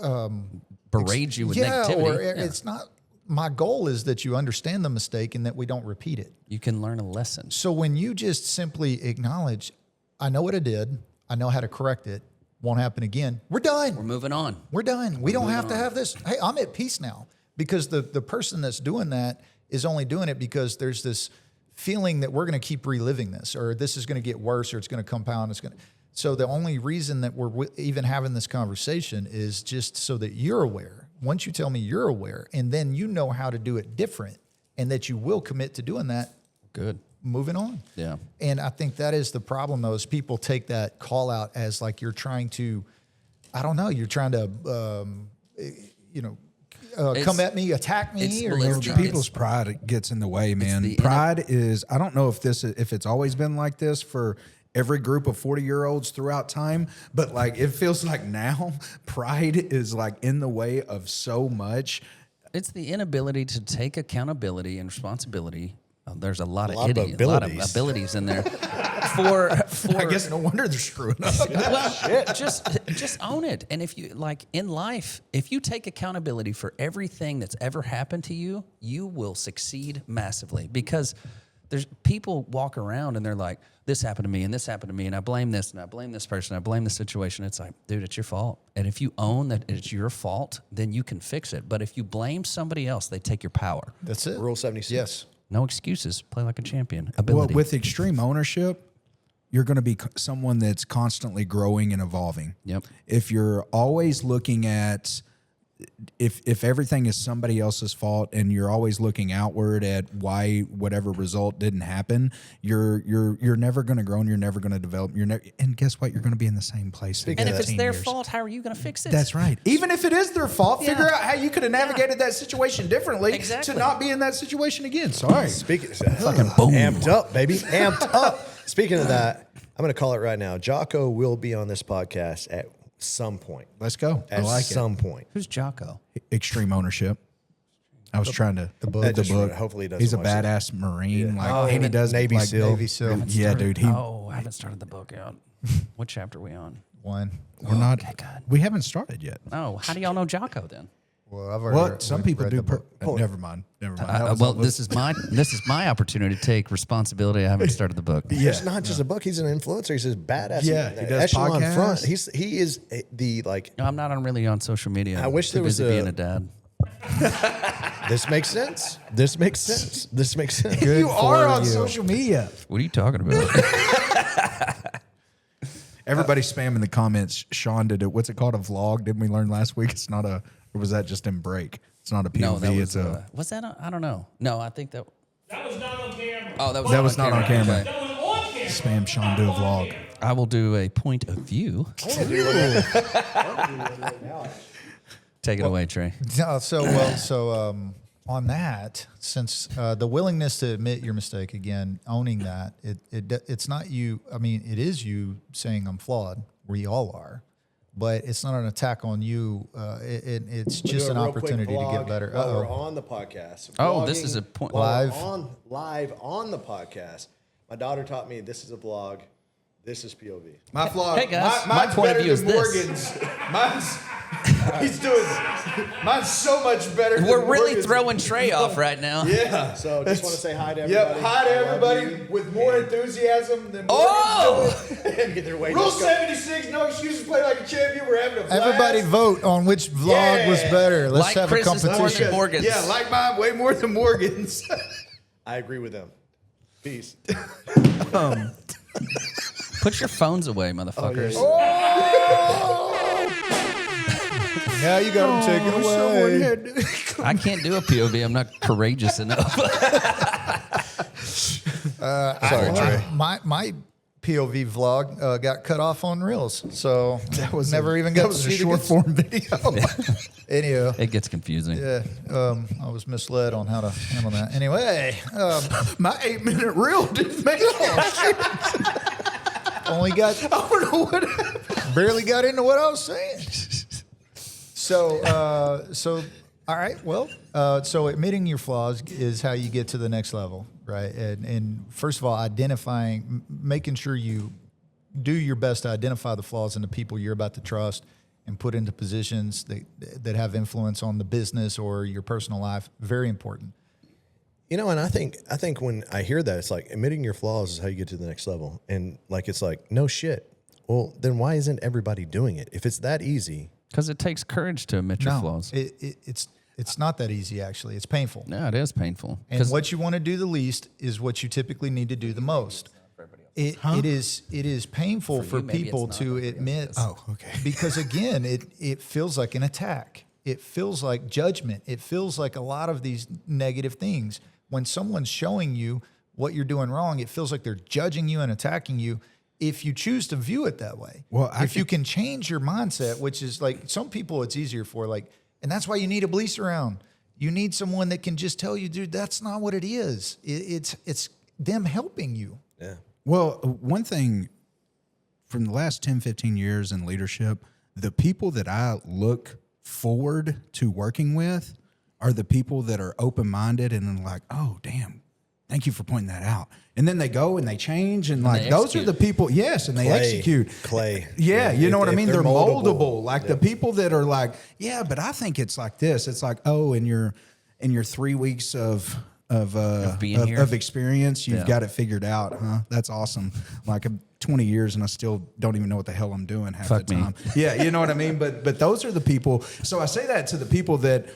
Berate you with negativity. It's not. My goal is that you understand the mistake and that we don't repeat it. You can learn a lesson. So when you just simply acknowledge, I know what I did, I know how to correct it, won't happen again, we're done. We're moving on. We're done. We don't have to have this. Hey, I'm at peace now. because the person that's doing that is only doing it because there's this feeling that we're going to keep reliving this, or this is going to get worse, or it's going to compound. So the only reason that we're even having this conversation is just so that you're aware. Once you tell me you're aware, and then you know how to do it different, and that you will commit to doing that. Good. Moving on. Yeah. And I think that is the problem, though, is people take that call out as like you're trying to, I don't know, you're trying to, come at me, attack me, or you're trying People's pride gets in the way, man. the Pride is, I don't know if it's always been like this for every group of 40-year-olds throughout time, but like it feels like now pride is like in the way of so much. It's the inability to take accountability and responsibility. There's a lot of abilities in there. For I guess no wonder they're screwing up. well, just own it. And if you like in life, if you take accountability for everything that's ever happened to you, you will succeed massively. Because there's people walk around and they're like, this happened to me and this happened to me, and I blame this and I blame this person, I blame the situation. It's like, dude, it's your fault. And if you own that it's your fault, then you can fix it. But if you blame somebody else, they take your power. That's it. Rule 76. Yes. No excuses. Play like a champion. Well, Ability. with extreme ownership, you're going to be someone that's constantly growing and evolving. Yep. If you're always looking at if everything is somebody else's fault and you're always looking outward at why whatever result didn't happen, you're never going to grow and you're never going to develop. And guess what? You're going to be in the same place. And if it's 15 their years. fault, how are you going to fix it? That's right. Even if it is their fault, Yeah. figure out how you could have navigated that situation differently Exactly. to not be in that situation again. Sorry. Speaking Fucking boom. amped up, baby, amped up. Speaking of that, I'm going to call it right now. Jocko will be on this podcast at some point. Let's go. I At like some point. Who's Jocko? it. Extreme ownership. I was trying to the book. Hopefully he doesn't He's a watch that. badass Marine. Yeah. Like, Oh, and he does Navy like, SEAL. Navy SEAL. Yeah, dude. I haven't started the book out. What chapter are we on? One. We're not. Okay, good. We haven't started yet. Oh, how do y'all know Jocko then? Well, I've already Well, some people read do. the book. Never mind. That was Well, all- this is my opportunity to take responsibility. I haven't started the book. Yeah. It's not just a book. He's an influencer. He's just badass. Yeah, he does Echelon podcasts. front. He is the like. No, I'm not really on social media. I wish Too there was busy a- being a dad. This makes sense. This makes sense. This makes sense. Good you are for on you. social media. What are you talking about? Everybody's spamming the comments. Sean did it. What's it called? A vlog? Didn't we learn last week? It's not a. Or was that just in break? It's not a POV. No, that was. it's a. Was that? I don't know. No, I think that. That was not on camera. Oh, that was. That was not on camera. Okay. That was on camera. Spam Sean do a vlog. I will do a point of view. Take it away, Trey. No, on that, since the willingness to admit your mistake again, owning that, it's not you. I mean, it is you saying I'm flawed. We all are, but it's not an attack on you. It's just an opportunity to get better. We're on the podcast. Oh, this is a point. Live. Live on the podcast. My daughter taught me this is a vlog. This is POV. My vlog. Hey, guys, mine's my point of better view is than this. Morgan's. He's doing. Mine's so much better. We're than really Morgan's. throwing Trey off right now. Yeah. So just want to say hi to everybody. Yep. Hi to I love everybody you. with more enthusiasm than. Oh! Either way, Rule just go. 76. No excuses. Play like a champion. We're having a blast. Everybody vote on which vlog was Yeah. better. Let's Like have Chris's a competition. Morgan's. Yeah, like mine way more than Morgan's. I agree with them. Peace. Put your phones away, motherfuckers. Now you got them taken away. I can't do a POV. I'm not courageous enough. Sorry, Trey. My POV vlog got cut off on Reels, so That was never even got that to was see a the short good- form video. Anyhow, It gets confusing. yeah, I was misled on how to handle that. Anyway, My 8-minute reel didn't make it. only got I don't know what happened. barely got into what I was saying. So all right. Well, so admitting your flaws is how you get to the next level, right? And first of all, identifying, making sure you do your best to identify the flaws in the people you're about to trust and put into positions that have influence on the business or your personal life. Very important. You know, and I think when I hear that, it's like admitting your flaws is how you get to the next level. And like, it's like, no shit. Well, then why isn't everybody doing it? If it's that easy, Because it takes courage to admit your flaws. It's It's not that easy, actually. It's painful. No, it is painful. And what you want to do the least is what you typically need to do the most. It is painful for you, maybe people it's not. to Nobody else admit. is. Oh, okay. Because again, it feels like an attack. It feels like judgment. It feels like a lot of these negative things. When someone's showing you what you're doing wrong, it feels like they're judging you and attacking you. If you choose to view it that way, Well, if you can change your mindset, which is like some people it's easier for, like, and that's why you need a police around. You need someone that can just tell you, dude, that's not what it is. It's them helping you. Yeah. Well, one thing from the last 10, 15 years in leadership, the people that I look forward to working with are the people that are open-minded and like, oh, damn, thank you for pointing that out. And then they go and they change and like, they those execute. are the people, yes, and they execute. Clay. Yeah, you know what I mean? They're moldable. moldable. Like the people that are like, yeah, but I think it's like this. It's like, oh, in your 3 weeks of being here? experience, you've Yeah. got it figured out, huh? That's awesome. Like I'm 20 years and I still don't even know what the hell I'm doing half Fuck the me. time. Yeah, you know what I mean? But those are the people. So I say that to the people that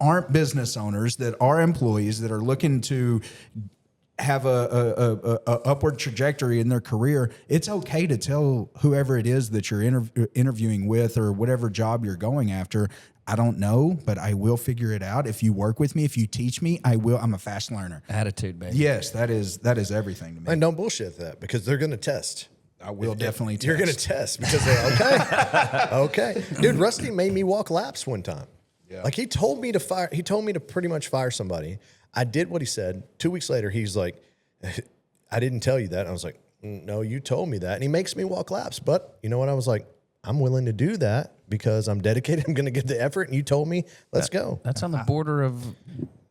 aren't business owners, that are employees, that are looking to have a upward trajectory in their career. It's okay to tell whoever it is that you're interviewing with or whatever job you're going after, I don't know, but I will figure it out. If you work with me, if you teach me, I will. I'm a fast learner. Attitude, baby. Yes, that is everything to me. And don't bullshit that because they're going to test. I will definitely test. You're going to test because they're okay. Okay. Dude, Rusty made me walk laps one time. Yeah. Like he told me to pretty much fire somebody. I did what he said. 2 weeks later, he's like, I didn't tell you that. I was like, no, you told me that. And he makes me walk laps. But you know what? I was like, I'm willing to do that because I'm dedicated. I'm going to give the effort. And you told me, let's go. That's on the border of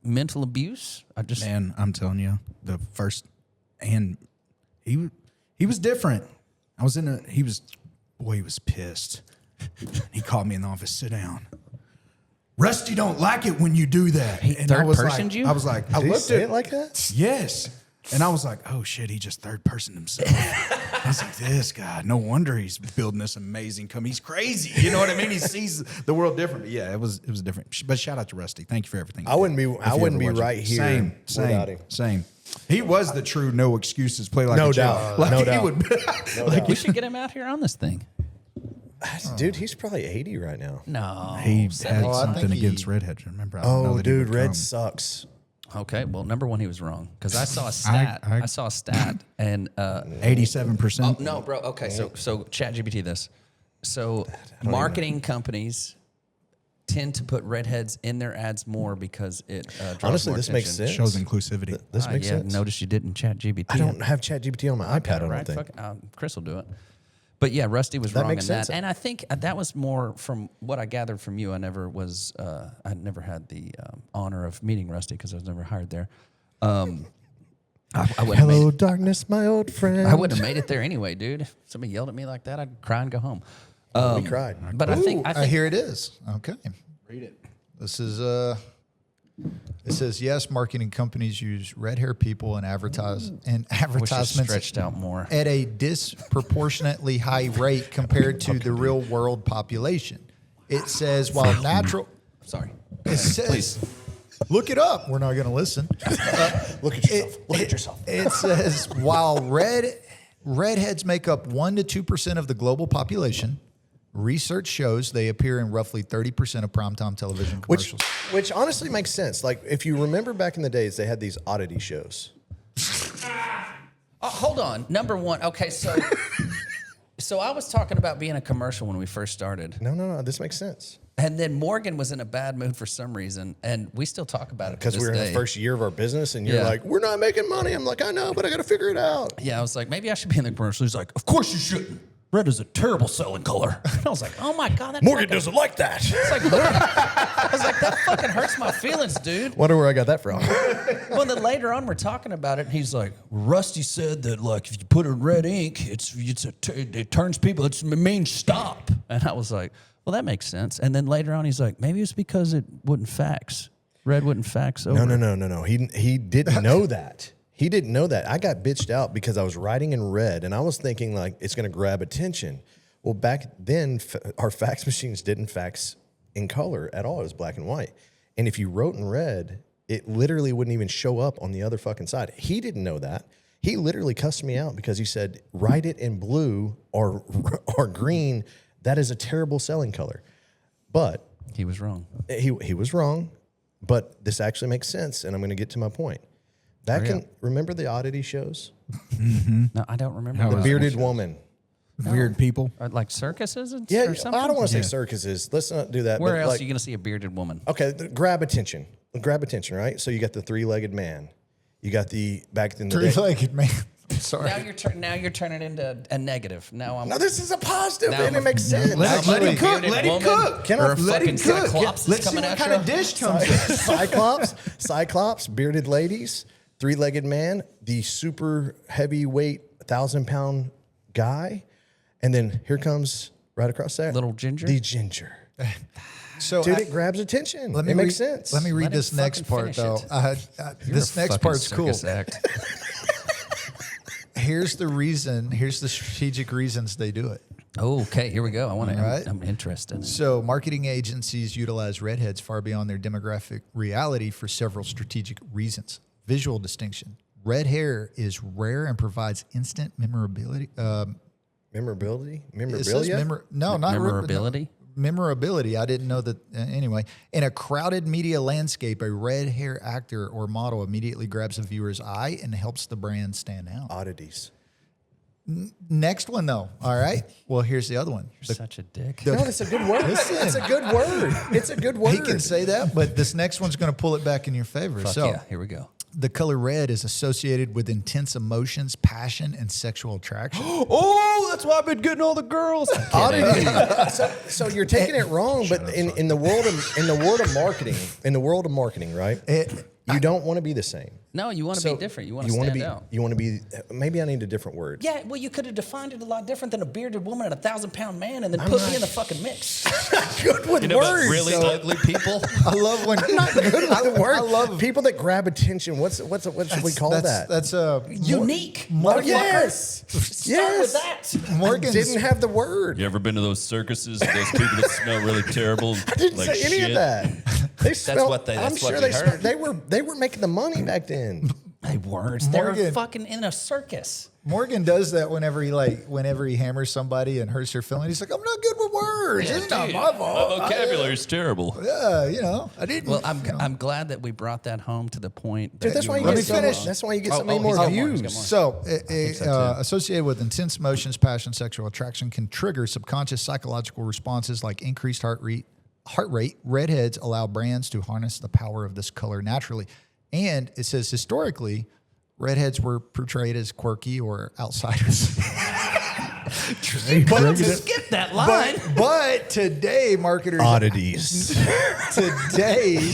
mental abuse. Man, I'm telling you, the first, and he was different. He was pissed. He called me in the office, sit down. Rusty don't like it when you do that. He And I was third-personed you? I was like, I Did he looked say at it like that? Yes. And I was like, oh shit, he just third person himself. I was like, this guy, no wonder he's building this amazing company. He's crazy. You know what I mean? He sees the world differently. Yeah, it was different. But shout out to Rusty. Thank you for everything. I wouldn't be right here without him. Same. He was the true no excuses play like No a doubt. champ. Like No he doubt. would We should get him out here on this thing. Dude, he's probably 80 right now. No. He had I something think against he- redheads. Remember? I don't know Oh, that he dude, would red come. sucks. Okay, well, number one, he was wrong because I saw a stat. I saw a stat, and 87%. oh no, bro. Okay, so ChatGPT this. So marketing companies tend to put redheads in their ads more because it draws Honestly, more this makes attention. sense. Shows inclusivity. This makes yeah, sense. Notice you didn't ChatGPT. I don't have ChatGPT on my iPad, I don't right? think. Chris will do it. But yeah, Rusty was That wrong in makes sense. that, and I think that was more from what I gathered from you. I never had the honor of meeting Rusty because I was never hired there. I wouldn't have Hello, made darkness, my old friend. it, I wouldn't have made it there anyway, dude. If somebody yelled at me like that, I'd cry and go home. We cried. But I think Here it is. Okay. Read it. This is it says yes, marketing companies use red hair people and wish it advertisements stretched out more. at a disproportionately high rate compared to the real world population. It says while natural Sorry. it says look it up. We're not going to listen. Look at yourself. Look at yourself. It says while redheads make up 1 to 2% of the global population, research shows they appear in roughly 30% of primetime television commercials. Which honestly makes sense. Like, if you remember back in the days, they had these oddity shows. Oh, hold on. Number one. Okay, so I was talking about being a commercial when we first started, No. This makes sense. and then Morgan was in a bad mood for some reason, and we still talk about it Because we were in the first year of our business, and you're Yeah. like, we're not making money. I'm like, I know, but I got to figure it out. Yeah, I was like, maybe I should be in the commercial. He's like, of course you shouldn't. Red is a terrible selling color. And I was like, oh my god, that Morgan fucking, doesn't like that. it's like, I was like, that fucking hurts my feelings, dude. Wonder where I got that from. Well, then later on, we're talking about it, and he's like, Rusty said that, like, if you put in red ink, it turns people, it means stop. And I was like, well, that makes sense. And then later on, he's like, maybe it's because it wouldn't fax. Red wouldn't fax over. No. He didn't know that. He didn't know that. I got bitched out because I was writing in red, and I was thinking, like, it's going to grab attention. Well, back then, our fax machines didn't fax in color at all. It was black and white. And if you wrote in red, it literally wouldn't even show up on the other fucking side. He didn't know that. He literally cussed me out because he said, write it in blue or green. That is a terrible selling color. But He was wrong. he was wrong, but this actually makes sense, and I'm going to get to my point. Remember the oddity shows? No, I don't remember. The bearded woman. Weird people. Like circuses and Yeah, or something? I don't want to say circuses. Let's not do that. Where but else like, are you going to see a bearded woman? Okay, grab attention. Grab attention, right? So you got the three-legged man. You got the back in the day. Three-legged man. Sorry. Now you're turning into a negative. Now I'm. No, this is a positive, Now and it makes sense. Let him cook. bearded Let him woman cook. Can I- or a Let him fucking cook. Cyclops is Let's see coming what at kind you. of dish comes in. Cyclops, bearded ladies, three-legged man, the super heavyweight 1,000-pound guy, and then here comes right across that Little ginger? the ginger. So Dude, it grabs attention. It makes sense. Let me read Let this him next fucking part though. finish This next part's cool. Act. Here's the reason. Here's the strategic reasons they do it. Oh, okay, here we go. I want to. Right. I'm interested. So, marketing agencies utilize redheads far beyond their demographic reality for several strategic reasons. Visual distinction. Red hair is rare and provides instant memorability. Memorability? It says Memorabilia? no, not Memorability? Memorability. I didn't know that. Anyway, in a crowded media landscape, a red hair actor or model immediately grabs a viewer's eye and helps the brand stand out. Oddities. Next one, though. All right. Well, here's the other one. You're such a dick. No, it's a good word. It's a good word. It's a good word. He can say that, but this next one's going to pull it back in your favor. Fuck So, yeah, here we go. the color red is associated with intense emotions, passion, and sexual attraction. Oh, that's why I've been getting all the girls. Oddity. so you're taking it wrong, but in the world of marketing, right? You don't want to be the same. No, you want to be different. You want to stand out. You want to be. Maybe I need a different word. Yeah, well, you could have defined it a lot different than a bearded woman and a 1,000-pound man, and then put me in the fucking mix. Good with words. really ugly people. I love when Not good with words. I love people that grab attention. What should we call that? That's Unique. Yes. Start with that. Morgan's Didn't have the word. You ever been to those circuses? Those people that smell really terrible. I didn't like say any shit? of that. They smelled, what they- I'm that's what sure we they heard. they were making the money back then. They weren't. They were Morgan. fucking in a circus. Morgan does that whenever he hammers somebody and hurts their feelings. He's like, I'm not good with words. It's not my fault. My vocabulary's terrible. Yeah, I didn't. Well, I'm glad that we brought that home to the point. Dude, that's why you Let get me so finish. much- That's why you get Oh, so many oh, more he's got more, views. he's got more. So, associated with intense emotions, passion, sexual attraction can trigger subconscious psychological responses like increased heart rate. Redheads allow brands to harness the power of this color naturally. And it says historically, redheads were portrayed as quirky or outsiders. But skip that line. But today, marketers Oddities. today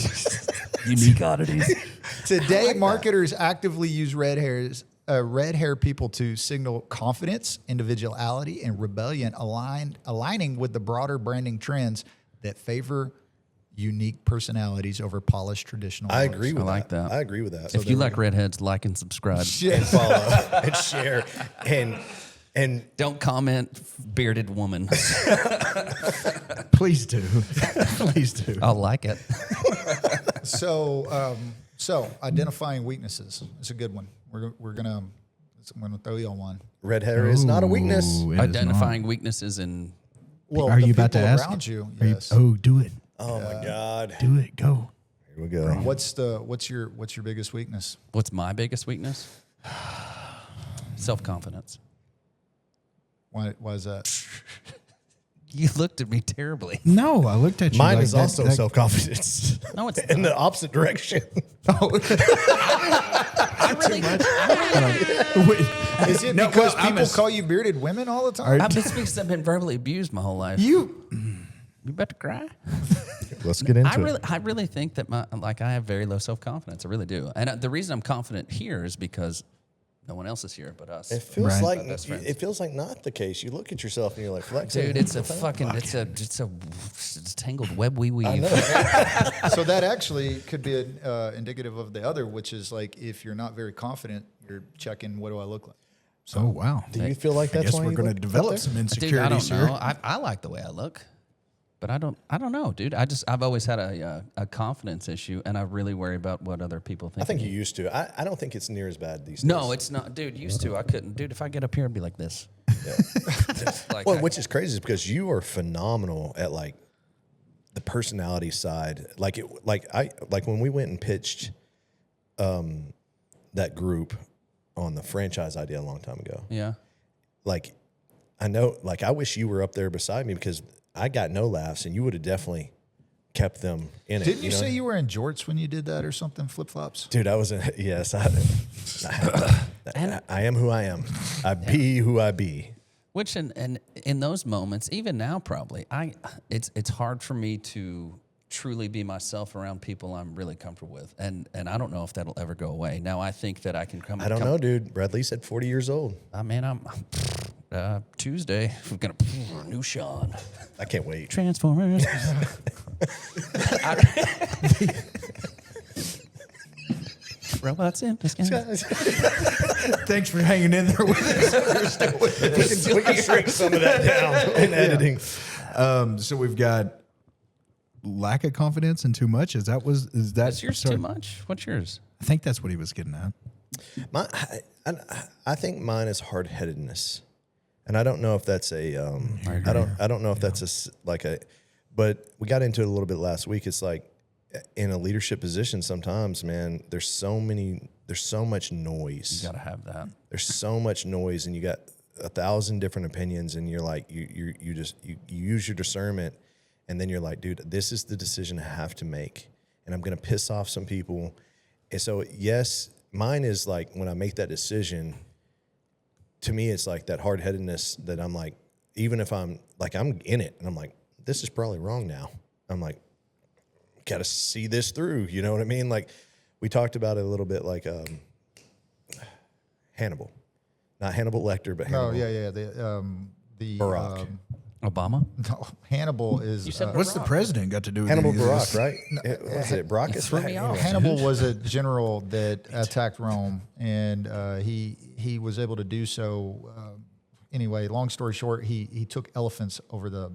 Unique oddities. Today, marketers actively use red hair people to signal confidence, individuality, and rebellion, aligning with the broader branding trends that favor unique personalities over polished traditional. I colors. agree with I like that. I agree with that. If you like redheads, like and subscribe. and follow and share and Don't comment bearded woman. Please do. Please do. I'll like it. So identifying weaknesses is a good one. I'm gonna throw you on one. red hair is not a weakness. Ooh, it is Identifying weaknesses in. Well, Are the you about to people ask? around you? Are you- Yes. do it. Oh my God. Do it. Go. Here we go. What's your biggest weakness? What's my biggest weakness? Self-confidence. Why is that? You looked at me terribly. No, I looked at you. Mine like is that- also that- self-confidence. No, it's in the opposite direction. I really. Is it No, because well, I'm people a- call you bearded women all the time? I've been because I've been verbally abused my whole life. You. You about to cry? Let's get into I really think that I have very low self-confidence. I really do. And the reason I'm confident here is because no one else is here but us. It feels Right. like Best friends. it feels like not the case. You look at yourself and you're like, flexing. Dude, it's a fucking, it's a tangled web we weave. So that actually could be indicative of the other, which is like if you're not very confident, you're checking, what do I look like? Oh wow. Do you feel like I that's guess why we're you going to look develop up some Dude, I insecurities don't know. here. I like the way I look, But I don't know, dude. I've always had a confidence issue, and I really worry about what other people think. I think you used to. I don't think it's near as bad these days. No, it's not, dude. Used to, I couldn't, dude. If I get up here, I'd be like this. Just like Well, which is crazy is because you are phenomenal at like the personality side. Like when we went and pitched that group on the franchise idea a long time ago. yeah. Like I know, like I wish you were up there beside me because I got no laughs, and you would have definitely kept them in it. Didn't you know? say you were in jorts when you did that or something? Flip flops. Dude, I was in. Yes, I am who I am. I be who I be. Which in those moments, even now, probably it's hard for me to truly be myself around people I'm really comfortable with, and I don't know if that'll ever go away. Now I think that I can come. I don't know, dude. Bradley said 40 years old. I mean, I'm Tuesday. We're gonna new Sean. I can't wait. Transformers. Robots in. Thanks for hanging in there with us. We can shrink some of that down in editing. So we've got lack of confidence and too much. Is that Is yours too much? What's yours? I think that's what he was getting at. I think mine is hard-headedness, and I don't know if that's a. I don't know if that's but we got into it a little bit last week. It's like in a leadership position, sometimes, man, there's so much noise. You gotta have that. There's so much noise, and you got 1,000 different opinions, and you're like, you use your discernment, and then you're like, dude, this is the decision I have to make, and I'm gonna piss off some people. And so, yes, mine is like when I make that decision, to me, it's like that hard-headedness that I'm like, even if I'm in it, and I'm like, this is probably wrong now. I'm like, got to see this through. You know what I mean? Like we talked about it a little bit, like Hannibal, not Hannibal Lecter, but Hannibal. Oh yeah. The Barack. Obama. No, Hannibal is. What's the president got to do with Hannibal any of Barack, this? right? Was it Barack? threw me off. Hannibal was a general that attacked Rome, and he was able to do so. Anyway, long story short, he took elephants over the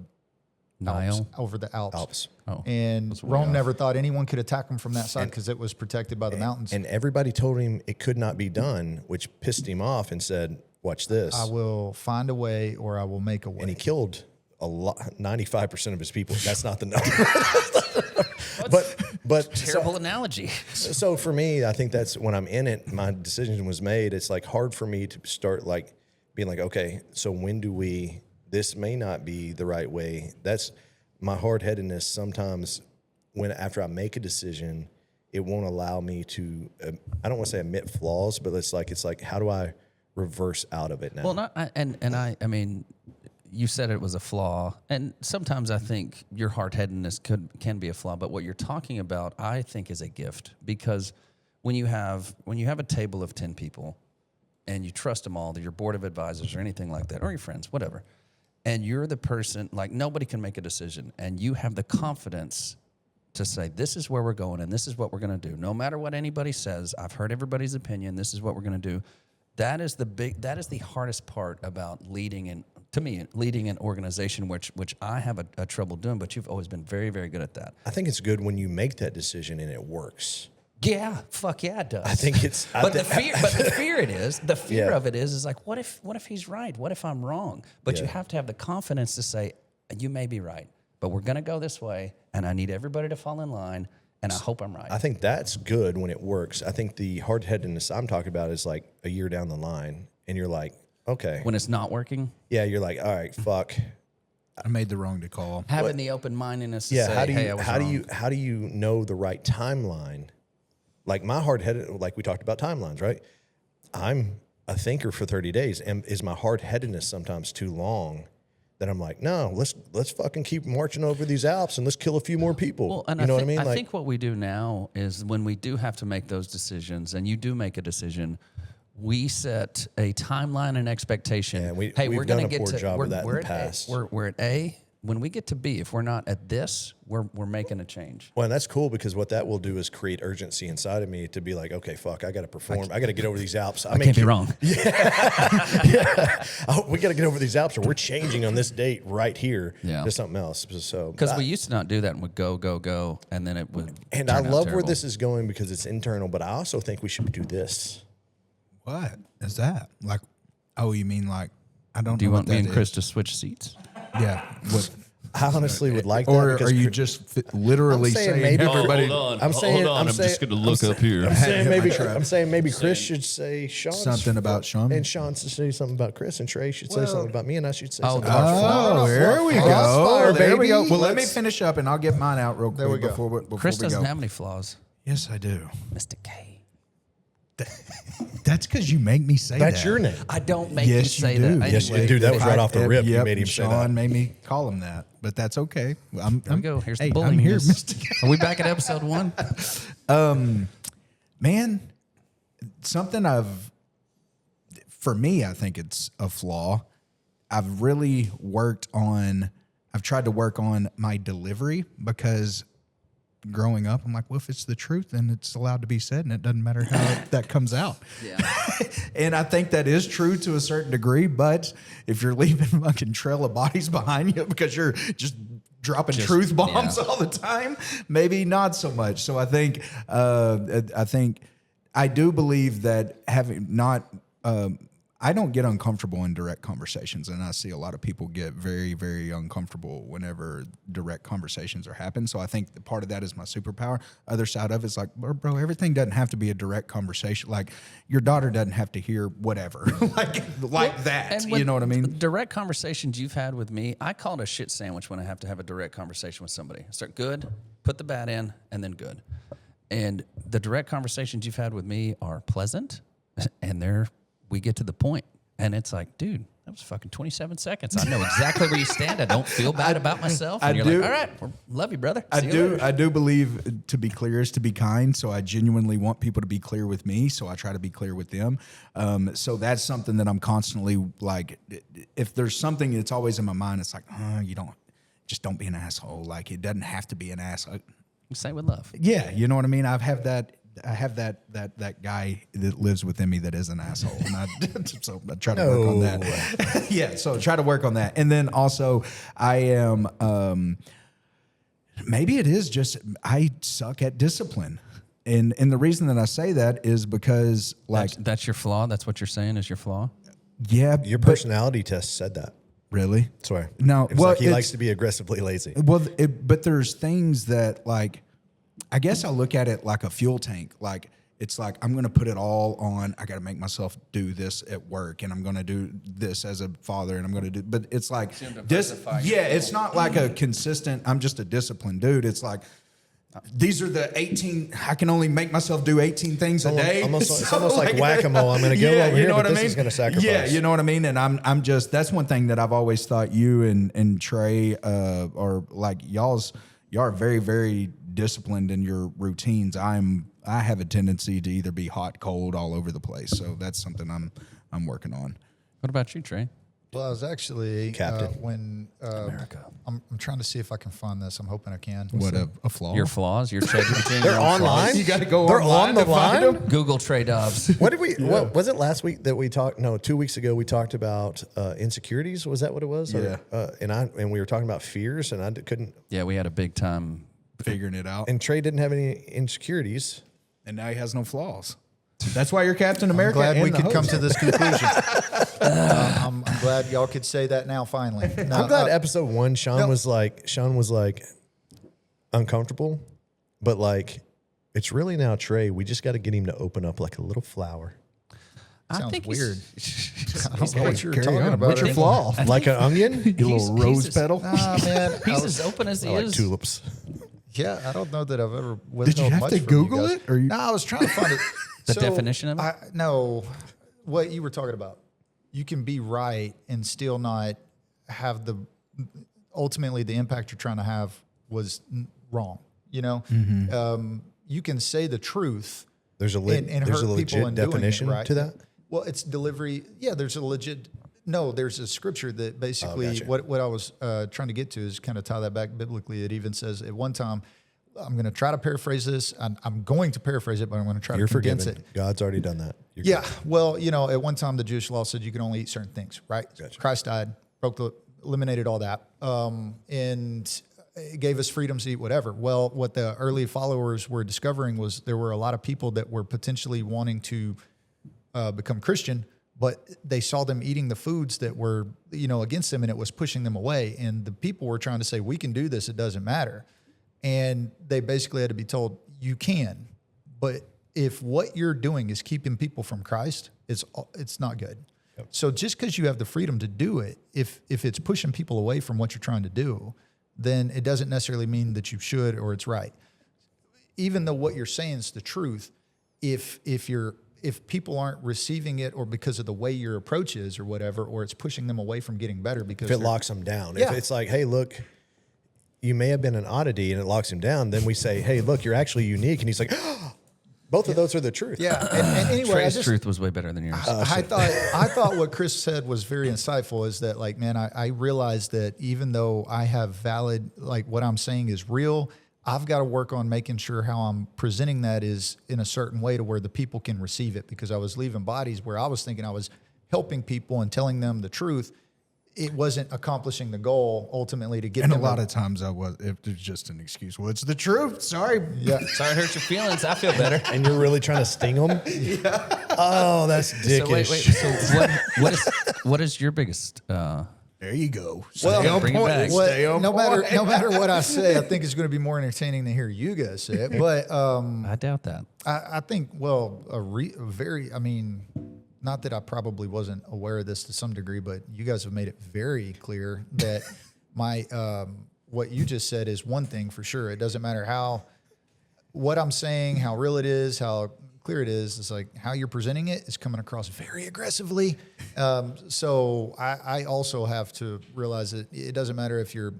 Nile. over the Alps. Oh, And Rome never thought anyone could attack him from that side because it was protected by the mountains. And everybody told him it could not be done, which pissed him off and said, watch this. I will find a way, or I will make a way. And he killed 95% of his people. That's not the number. but Terrible analogy. So for me, I think that's when I'm in it, my decision was made. It's like hard for me to start like being like, okay, so when do this may not be the right way. That's my hard-headedness. Sometimes after I make a decision, it won't allow me to, I don't want to say admit flaws, but it's like, how do I reverse out of it now? Well, I mean, you said it was a flaw, and sometimes I think your hard-headedness can be a flaw. But what you're talking about, I think, is a gift, because when you have a table of 10 people, and you trust them all, your board of advisors or anything like that, or your friends, whatever, and you're the person, like nobody can make a decision, and you have the confidence to say, this is where we're going, and this is what we're going to do. No matter what anybody says, I've heard everybody's opinion. This is what we're going to do. That is the hardest part about leading an organization, which I have a trouble doing, but you've always been very, very good at that. I think it's good when you make that decision and it works. Yeah, fuck yeah, it does. I think it's. The fear of it is like, what if he's right? What if I'm wrong? But you have to have the confidence to say, you may be right, but we're going to go this way, and I need everybody to fall in line, and I hope I'm right. I think that's good when it works. I think the hard-headedness I'm talking about is like a year down the line, and you're like, okay. When it's not working? Yeah, you're like, all right, fuck. I made the wrong call. Having the open-mindedness to say, hey, I was wrong. How do you know the right timeline? Like my hard-headed, like we talked about timelines, right? I'm a thinker for 30 days. And is my hard-headedness sometimes too long that I'm like, no, let's fucking keep marching over these Alps and let's kill a few more people. Well, and you know what I mean? I think what we do now is when we do have to make those decisions, and you do make a decision, we set a timeline and expectation. Yeah, we've we're going done to a get poor to job of that in the at past. we're at A, when we get to B, if we're not at this, we're making a change. Well, and that's cool because what that will do is create urgency inside of me to be like, okay, fuck, I got to perform. I got to get over these Alps. I can't be wrong. Oh, we got to get over these Alps, or we're changing on this date right here to something else. So Because we used to not do that and would go, and then it would. And I love where this is going because it's internal, but I also think we should do this. What is that? Like, oh, you mean like, I don't know. Do you want what me that and Chris is. to switch seats? Yeah. What, I honestly would like that. or because are you just literally I'm saying saying maybe- everybody? Hold on. I'm saying- hold on. I'm I'm, saying- just going to look up here. I'm saying maybe my trap. I'm saying maybe Chris should say Sean Something about Sean? and Sean should say something about Chris, and Trey should say something about me, and I should say something Oh, about Oh, there we go. Crossfire, There we go. baby. Well, let me finish up and I'll get mine out real quick we go. before Chris we doesn't go. have any flaws. Yes, I do. Mr. K. That's because you make me say That's that. your name. I don't make Yes, you say you do. that. Yes, you anyway. do. That was right off the rip. You Yep, made him say Sean that. made me call him that, but that's okay. I'm, There we go. Here's hey, the bullying. I'm here, Yes. Mr. K. Are we back at episode 1? Man, something for me, I think it's a flaw. I've tried to work on my delivery because growing up, I'm like, well, if it's the truth, then it's allowed to be said and it doesn't matter how that comes out. Yeah. And I think that is true to a certain degree, but if you're leaving a fucking trail of bodies behind you because you're just dropping truth bombs all the time, maybe not so much. So I think I do believe that I don't get uncomfortable in direct conversations, and I see a lot of people get very, very uncomfortable whenever direct conversations are happening. So I think the part of that is my superpower. Other side of it's like, bro, everything doesn't have to be a direct conversation. Like your daughter doesn't have to hear whatever, like that. And You know what I mean? Direct conversations you've had with me, I call it a shit sandwich when I have to have a direct conversation with somebody. I start good, put the bad in, and then good. And the direct conversations you've had with me are pleasant, and we get to the point, and it's like, dude, that was fucking 27 seconds. I know exactly where you stand. I don't feel bad about myself. And you're like, all right, love you, brother. See you later. I do believe to be clear is to be kind. So I genuinely want people to be clear with me. So I try to be clear with them. So that's something that I'm constantly like, if there's something that's always in my mind, it's like, don't be an asshole. Like it doesn't have to be an asshole. You say with love. Yeah. You know what I mean? I have that guy that lives within me that is an asshole. And so I try to work on that. Yeah. So try to work on that. And then also I am, maybe it is just, I suck at discipline. And the reason that I say that is because That's your flaw? That's what you're saying is your flaw? yeah. Your personality test said that. Really? Swear. No. It was like he likes to be aggressively lazy. Well, but there's things that like, I guess I look at it like a fuel tank. Like it's like I'm going to put it all on. I got to make myself do this at work, and I'm going to do this as a father, and I'm going to do. But it's like this. Yeah, it's not like a consistent. I'm just a disciplined dude. It's like these are the 18. I can only make myself do 18 things a day. It's almost like whack-a-mole. I'm going to go over here, but this is going to sacrifice. Yeah, you know what I mean. And I'm just that's one thing that I've always thought you and Trey are like y'all are very, very disciplined in your routines. I have a tendency to either be hot, cold, all over the place. So that's something I'm working on. What about you, Trey? Well, I was actually Captain. when America. I'm trying to see if I can find this. I'm hoping I can. What a flaw. Your flaws? Your ChatGPT? They're online. You got to go. They're online on the to find line. them? Google Trey Dobbs. What did we? What was it last week that we talked? No, 2 weeks ago we talked about insecurities. Was that what it was? Yeah. And we were talking about fears, and I couldn't. Yeah, we had a big time. Figuring it out. And Trey didn't have any insecurities. And now he has no flaws. That's why you're Captain America. Glad and we the could come host. to this conclusion. I'm glad y'all could say that now. Finally, no, I'm glad episode 1, Sean was like uncomfortable, but like it's really now Trey. We just got to get him to open up like a little flower, sounds weird. I He's don't know what you're carry talking on. about. What's your flaw? like an onion. You little rose as- petal. Ah, man, He's as open as he I like is. tulips. yeah, I don't know that I've ever. Did you have much to from Google guys. it, or you- No, I was trying to find it. The definition of it? No, what you were talking about. You can be right and still not have ultimately the impact you're trying to have was wrong. You know, you can say the truth. There's a and there's a hurt people legit in doing it, definition right? to that. Well, it's delivery. Yeah, there's a legit No, there's a scripture that basically gotcha. what I was trying to get to is kind of tie that back biblically. It even says at one time, I'm going to try to paraphrase this. I'm going to paraphrase it, but I'm going to try You're to condense forgiven. it. God's already done that. You're Yeah. good. Well, at one time the Jewish law said you can only eat certain things, right? Gotcha. Christ died, eliminated all that, and it gave us freedom to eat whatever. Well, what the early followers were discovering was there were a lot of people that were potentially wanting to become Christian, but they saw them eating the foods that were, against them, and it was pushing them away. And the people were trying to say, we can do this. It doesn't matter. And they basically had to be told, you can, but if what you're doing is keeping people from Christ, it's not good. Yep. So just because you have the freedom to do it, if it's pushing people away from what you're trying to do, then it doesn't necessarily mean that you should or it's right. Even though what you're saying is the truth, if people aren't receiving it, or because of the way your approach is or whatever, or it's pushing them away from getting better because If it locks them down. Yeah. If it's like, hey, look, you may have been an oddity and it locks him down, then we say, hey, look, you're actually unique. And he's like, both of those are the truth. Yeah. And anyway, Trey's truth was way better than yours. I thought what Chris said was very insightful, is that, like, man, I realized that even though I have valid, like, what I'm saying is real, I've got to work on making sure how I'm presenting that is in a certain way to where the people can receive it, because I was leaving bodies where I was thinking I was helping people and telling them the truth. It wasn't accomplishing the goal ultimately to get And a them. lot of times it was just an excuse. Well, it's the truth. Sorry. Yeah. Sorry, I hurt your feelings. I feel better. And you're really trying to sting them? Yeah. Oh, that's dickish. So wait. So what is your biggest? There you go. Well, Stay on bring it point. back. Stay on no point. matter what I say, I think it's going to be more entertaining to hear you guys say it. But I doubt that. I think, not that I probably wasn't aware of this to some degree, but you guys have made it very clear that what you just said is one thing for sure. It doesn't matter what I'm saying, how real it is, how clear it is. It's like how you're presenting it is coming across very aggressively. So I also have to realize that it doesn't matter if you're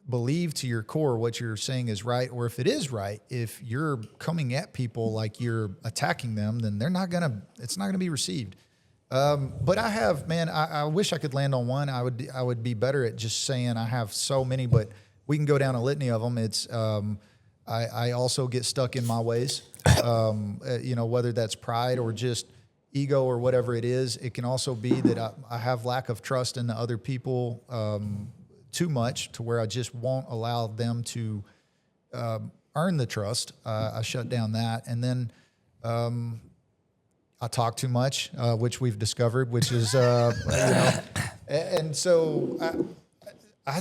believe to your core what you're saying is right, or if it is right. If you're coming at people like you're attacking them, then it's not gonna be received. But I wish I could land on one. I would be better at just saying I have so many, but we can go down a litany of them. It's I also get stuck in my ways, whether that's pride or just ego or whatever it is. It can also be that I have lack of trust in the other people, too much to where I just won't allow them to earn the trust. I shut down that. And then I talk too much, which we've discovered, which is, and so I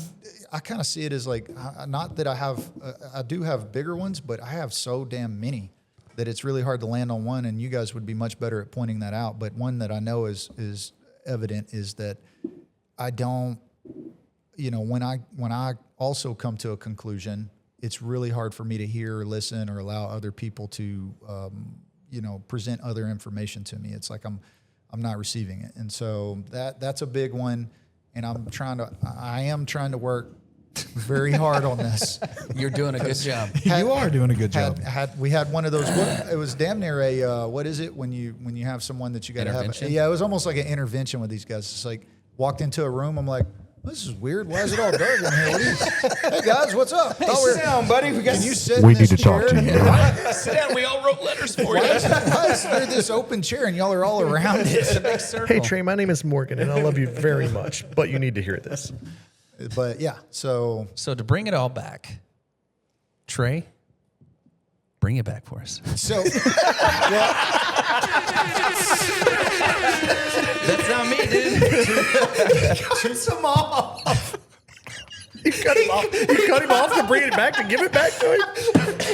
kind of see it as like, not that I do have bigger ones, but I have so damn many that it's really hard to land on one, and you guys would be much better at pointing that out. But one that I know is evident is that I don't, when I also come to a conclusion, it's really hard for me to hear or listen or allow other people to, present other information to me. It's like I'm not receiving it. And so that's a big one. And I am trying to work very hard on this. You're doing a good job. You are doing a good job. We had one of those. It was damn near a what is it when you have someone that you got to have? Intervention? Yeah, it was almost like an intervention with these guys. It's like walked into a room. I'm like, this is weird. Why is it all dark in here? Hey guys, what's up? Sit down, buddy. Can you sit? We need to talk to you. Sit down. We all wrote letters for you. Why is there this open chair and y'all are all around it? Big circle. Hey, Trey, my name is Morgan, and I love you very much, but you need to hear this. But yeah, so So to bring it all back, Trey, bring it back for us. That's not me, dude. cuts him off? You cut him off to bring it back, to give it back to him?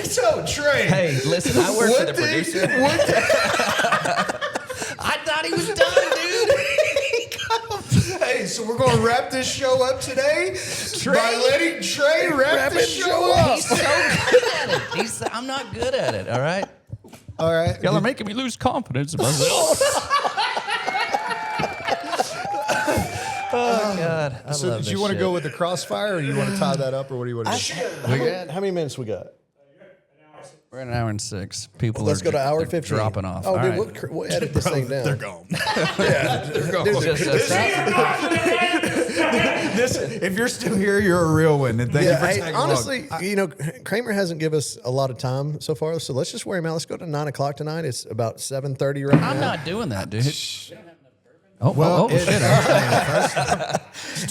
So, Trey. Hey, listen, I work for the producer. I thought he was done, dude. Hey, so we're going to wrap this show up today by letting Trey wrap this show up. He's so good at it. I'm not good at it, all right? all right. Y'all are making me lose confidence in myself. Oh, God. I So love did this you want to shit. go with the crossfire, or you want to tie that up, or what do you want to do? How many minutes we got? We're at an hour and 6. People Let's are go to hour they're 15. dropping off. Oh, All dude, right. we'll edit this thing down. They're gone. They're gone. If you're still here, you're a real one. And thank you for Hey, tagging along. honestly, you know, Kramer hasn't given us a lot of time so far, so let's just wear him out. Let's go to 9 o'clock tonight. It's about 7:30 right I'm now. not doing that, dude. Oh, Well, shit.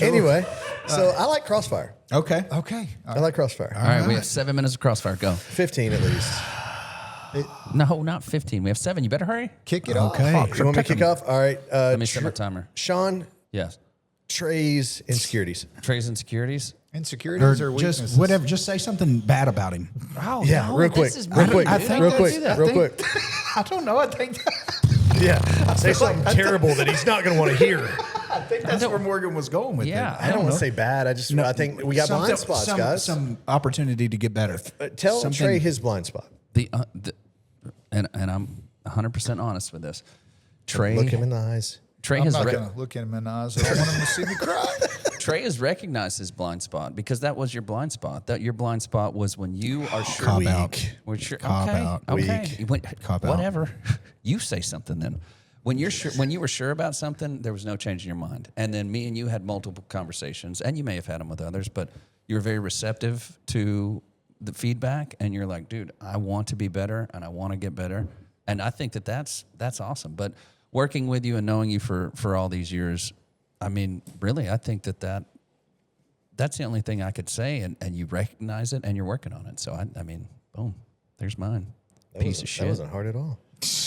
Anyway, so I like Crossfire. Okay. Okay. I like Crossfire. All right, we have 7 minutes of crossfire. Go. 15 at least. No, not 15. We have 7. You better hurry. Kick it off. Okay. You want me to kick off? All right. Let me set my timer. Sean, Yes. Trey's insecurities. Trades and securities. Insecurities or Or weaknesses? just whatever. Just say something bad about him. Oh, Yeah, no, real quick. this is Real me, quick. dude. think Real that's- quick. I Real think- quick. I don't know. I think Yeah. Say something terrible that he's not going to want to hear. that's where Morgan was going with Yeah, it. I don't want to say bad. I think we got blind spots, guys. Some opportunity to get better. Tell Something- Trey his blind spot. And I'm 100% honest with this. Trey, Look him in the eyes. Trey I'm has not re- going to look him in the eyes. I don't want him to see me cry. Trey has recognized his blind spot because that was your blind spot. That your blind spot was when you are sure. Cop out. We're sure. Cop okay, out. okay. Weak. When- Cop out. whatever. You say something then. When you're sure, when you were sure about something, there was no change in your mind. And then me and you had multiple conversations, and you may have had them with others, but you were very receptive to the feedback, and you're like, dude, I want to be better, and I want to get better, and I think that's awesome. But working with you and knowing you for all these years, I mean, really, I think that's the only thing I could say, and you recognize it, and you're working on it. So I mean, boom, there's mine. Piece of That shit. wasn't hard at all.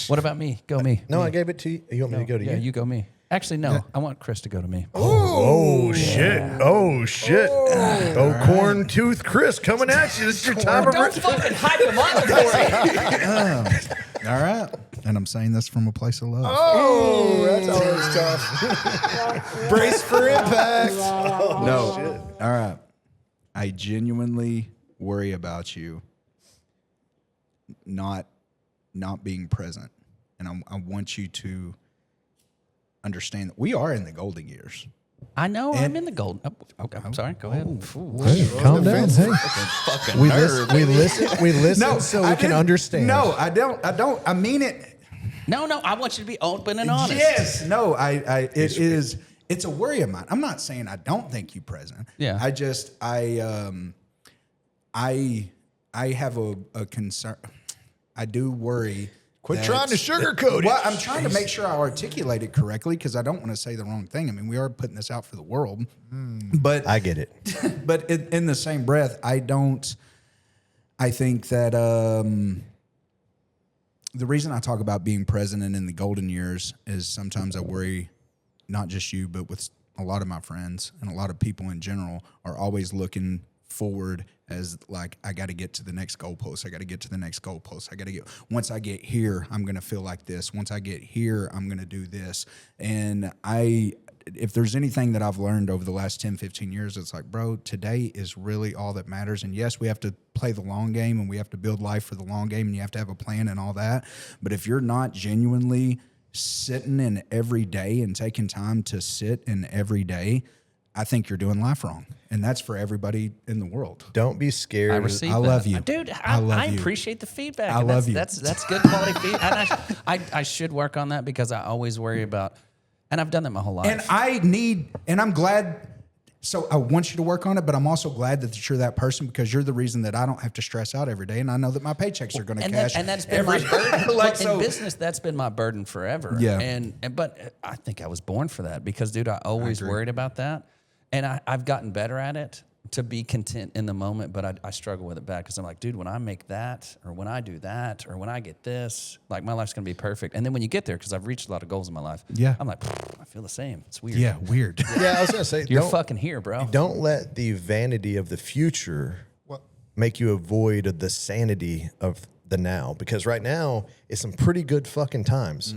What about me? Go me. No, I gave it to you. You want me to go to Yeah, you? you go me. Actually, no. I want Chris to go to me. Oh, shit. Oh, shit. Oh, corn tooth Chris coming at you. This is your time of fucking hype him up for All right. And I'm saying this from a place of love. Oh, that's always tough. Brace for impact. No. All right. I genuinely worry about you not being present. And I want you to understand that we are in the golden years. I know. I'm in the gold. Oh, okay, I'm sorry. Go ahead. Calm down. Hey. Fucking We nerd. listen. We listen so we can understand. No, I don't. I mean it. No, I want you to be open and honest. Yes. No, it's a worry of mine. I'm not saying I don't think you present. Yeah. I just, I have a concern. I do worry. Quit trying to sugarcoat it. Well, I'm trying to make sure I articulate it correctly because I don't want to say the wrong thing. I mean, we are putting this out for the world, but I get it. but in the same breath, I think that the reason I talk about being present and in the golden years is sometimes I worry, not just you, but with a lot of my friends and a lot of people in general are always looking forward as like, I got to get to the next goalpost. I got to get to the next goalpost. Once I get here, I'm going to feel like this. Once I get here, I'm going to do this. And if there's anything that I've learned over the last 10, 15 years, it's like, bro, today is really all that matters. And yes, we have to play the long game and we have to build life for the long game and you have to have a plan and all that. But if you're not genuinely sitting in every day and taking time to sit in every day, I think you're doing life wrong. And that's for everybody in the world. Don't be scared. I receive I love that. you. Dude, I love I you. appreciate the feedback. I and love you. That's good quality feedback. And I should work on that because I always worry about, and I've done that my whole life. And I'm glad, so I want you to work on it, but I'm also glad that you're that person because you're the reason that I don't have to stress out every day. And I know that my paychecks are going to cash. And that's been my burden. Like, in business, that's been my burden forever. Yeah. But I think I was born for that because, dude, I always worried about that. And I've gotten better at it to be content in the moment, but I struggle with it bad because I'm like, dude, when I make that or when I do that or when I get this, like my life's going to be perfect. And then when you get there, because I've reached a lot of goals in my life, Yeah. I'm like, I feel the same. It's weird. yeah, weird. Yeah, I was gonna say, You're fucking here, bro. Don't let the vanity of the future make you avoid the sanity of the now, because right now it's some pretty good fucking times.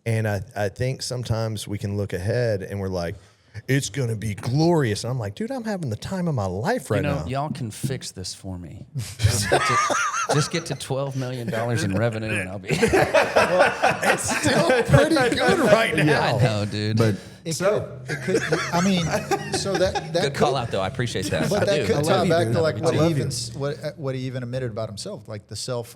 And I think sometimes we can look ahead and we're like, it's going to be glorious. And I'm like, dude, I'm having the time of my life right now. Y'all can fix this for me. Just get to $12 million in revenue, and I'll be. It's still pretty good right now. I know, dude. But It could. I mean, so that good could, call out, though. I appreciate that. But I that do. could tie back dude. to like I what he love even you. what he even admitted about himself, like the self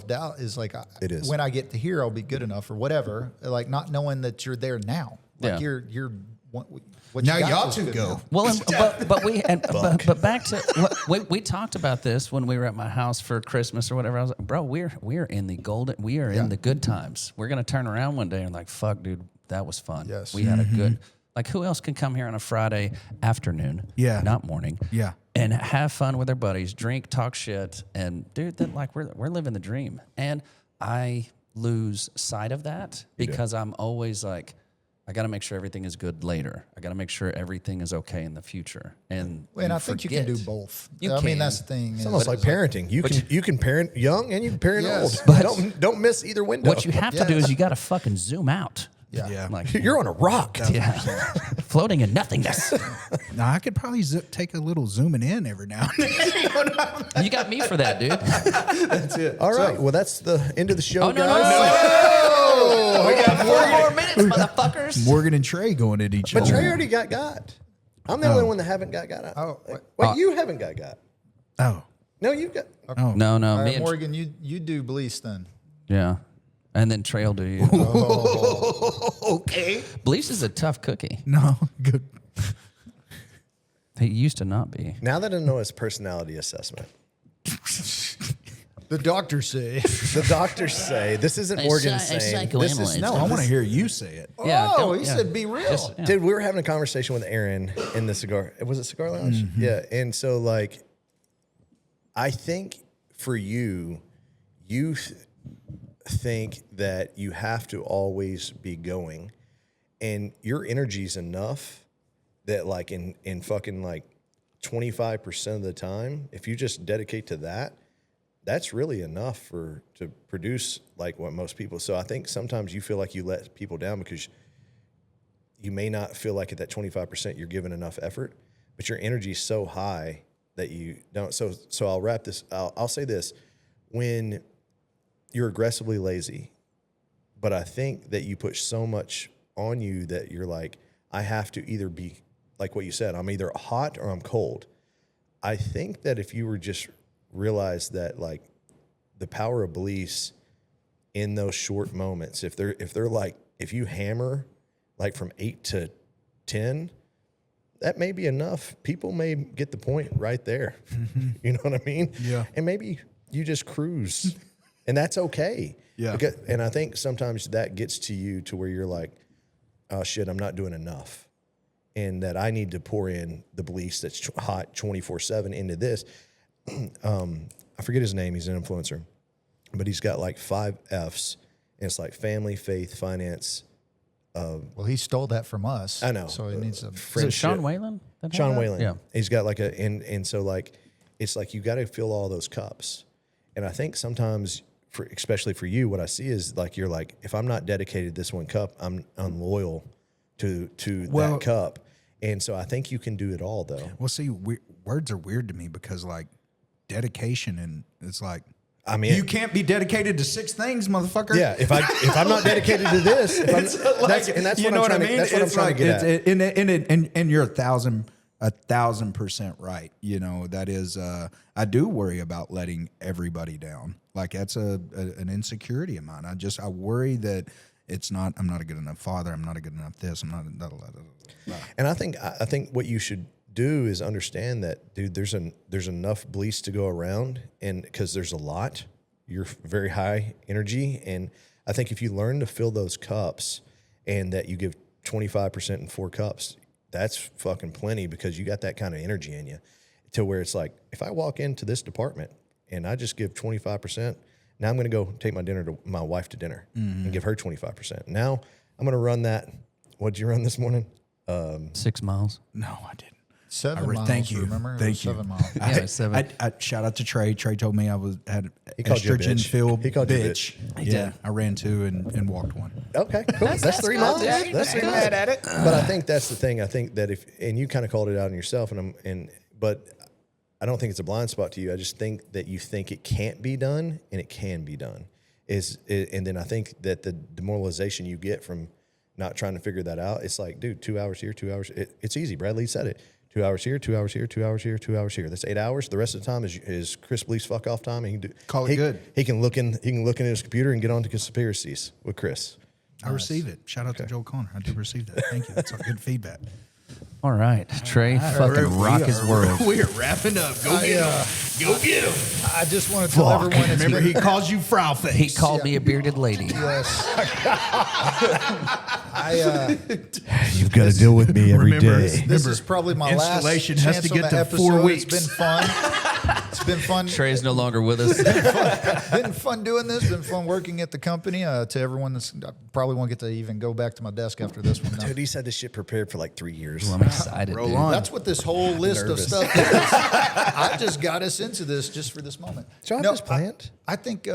doubt is like It is. when I get to here I'll be good enough or whatever, like not knowing that you're there now, like Yeah. you're what now you got y'all was two good go. enough. Well, but back to we talked about this when we were at my house for Christmas or whatever. I was like, bro, we're in the golden, we are in the good times. We're gonna turn around one day and like, fuck, dude, that was fun. Yes. We had a good. Like, who else can come here on a Friday afternoon? Yeah. Not morning. Yeah. And have fun with their buddies, drink, talk shit, and dude, that like we're living the dream. And I lose sight of that because I'm always like, I got to make sure everything is good later. I got to make sure everything is okay in the future. And I think you can do both. You I mean, can. that's the thing. It's almost like parenting. You can parent young and you can parent Yes. old. Don't miss either window. What you have to do is you got to fucking zoom out. Yeah. Yeah. Like, You're on a rock. yeah, floating in nothingness. Now I could probably take a little zooming in every now and then. You got me for that, dude. That's it. All right. Well, that's the end of the show, Oh, no, guys. no. We got 4 more minutes, motherfuckers. Morgan and Trey going at each But other. Trey already got. I'm the only one that haven't got. Oh, Wait, you haven't got. Oh. No, you've got. No, all me right, and Morgan, you do Bleece then. yeah, and then Trail do you. Okay. Bleece is a tough cookie. No, good. He used to not be. Now that I know his personality assessment, The doctors say. the doctors say this isn't Morgan saying. This is No, I want to hear you say it. Yeah, Oh, don't- he yeah. said be real. Just- yeah. Dude, we were having a conversation with Aaron in the cigar. Was it Cigar Lounge? Yeah. And so, like, I think for you think that you have to always be going, and your energy's enough that, like, in fucking like 25% of the time, if you just dedicate to that, that's really enough to produce like what most people. So I think sometimes you feel like you let people down because you may not feel like at that 25% you're giving enough effort, but your energy is so high that you don't. So I'll wrap this. I'll say this: when you're aggressively lazy, but I think that you put so much on you that you're like, I have to either be like what you said. I'm either hot or I'm cold. I think that if you were just realize that like the power of beliefs in those short moments, if they're like, if you hammer like from 8 to 10, that may be enough. People may get the point right there. You know what I mean? Yeah. And maybe you just cruise and that's okay. Yeah. And I think sometimes that gets to you to where you're like, oh shit, I'm not doing enough. And that I need to pour in the beliefs that's hot 24/7 into this. I forget his name. He's an influencer, but he's got like 5 F's, and it's like family, faith, finance. Well, he stole that from us. I know. So he needs to. Is it Friendship. Sean Whalen? that had Sean that? Whalen. Yeah. He's got like and so like, it's like you got to fill all those cups. And I think sometimes, especially for you, what I see is like, you're like, if I'm not dedicated to this one cup, I'm unloyal to that cup. And so I think you can do it all though. Well, see, words are weird to me because like dedication and it's like, I mean, you can't be dedicated to 6 things, motherfucker. yeah, if I'm not dedicated to this, that's you what know I'm what I trying mean. to, that's what I'm It's trying like to get at. and you're 1,000% right. You know that is. I do worry about letting everybody down. Like that's an insecurity of mine. I worry that it's not. I'm not a good enough father. I'm not a good enough this. I'm not. And I think what you should do is understand that, dude, there's enough bleeds to go around, and because there's a lot, you're very high energy, and I think if you learn to fill those cups, and that you give 25% in 4 cups, that's fucking plenty because you got that kind of energy in you, to where it's like, if I walk into this department and I just give 25%, now I'm going to go take my wife to dinner and give her 25%. Now I'm going to run that. What'd you run this morning? 6 miles. No, I didn't. miles. Thank you. Remember? It Thank was you. 7 miles. Yeah, 7. I shout out to Trey. Trey told me I had He called you a estrogen bitch. filled He called you a bitch. Yeah, I ran 2 and walked 1. Okay, cool. That's 3 miles. That's 3 miles. At it. But I think that's the thing. I think that and you kind of called it out on yourself, but I don't think it's a blind spot to you. I just think that you think it can't be done, and it can be done. And then I think that the demoralization you get from not trying to figure that out, it's like, dude, 2 hours here, 2 hours. It's easy. Bradley said it. 2 hours here, 2 hours here, 2 hours here, 2 hours here. That's 8 hours. The rest of the time is Chris Bleef's fuck off time. And he can Call it good. He can look in his computer and get onto conspiracies with Chris. I receive it. Shout out to Joel Connor. I did receive that. Thank you. That's good feedback. All right, Trey, fucking rock his world. We are wrapping up. Go get him. Go get him. I just want to tell everyone. It's Remember, been- he calls you Frau Face. He called me a bearded lady. Yes. You've got to deal with me every Remember- day. This is probably my last Installation has chance to on get the to episode. 4 weeks. It's been fun. It's been fun. Trey's no longer with us. Been fun doing this. Been fun working at the company. To everyone that's, I probably won't get to even go back to my desk after this one. Dude, he's had this shit prepared for like 3 years. I'm excited, Roll dude. on. That's what this whole list Nervous. of stuff is. I just got us into this just for this moment. John just planned. I think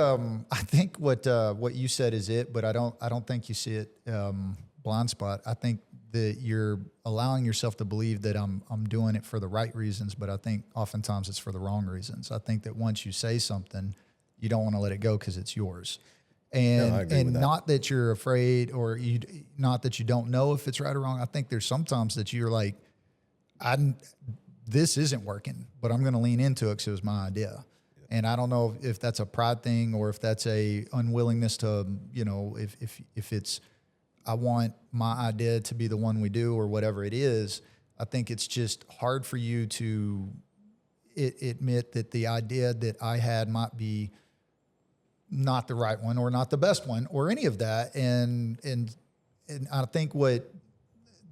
what you said is it, but I don't think you see it blind spot. I think that you're allowing yourself to believe that I'm doing it for the right reasons, but I think oftentimes it's for the wrong reasons. I think that once you say something, you don't want to let it go because it's yours. And I agree with that. not that you're afraid or not that you don't know if it's right or wrong. I think there's sometimes that you're like, this isn't working, but I'm going to lean into it because it was my idea. And I don't know if that's a pride thing or if that's a unwillingness to, if it's, I want my idea to be the one we do or whatever it is. I think it's just hard for you to admit that the idea that I had might be not the right one or not the best one or any of that. And I think what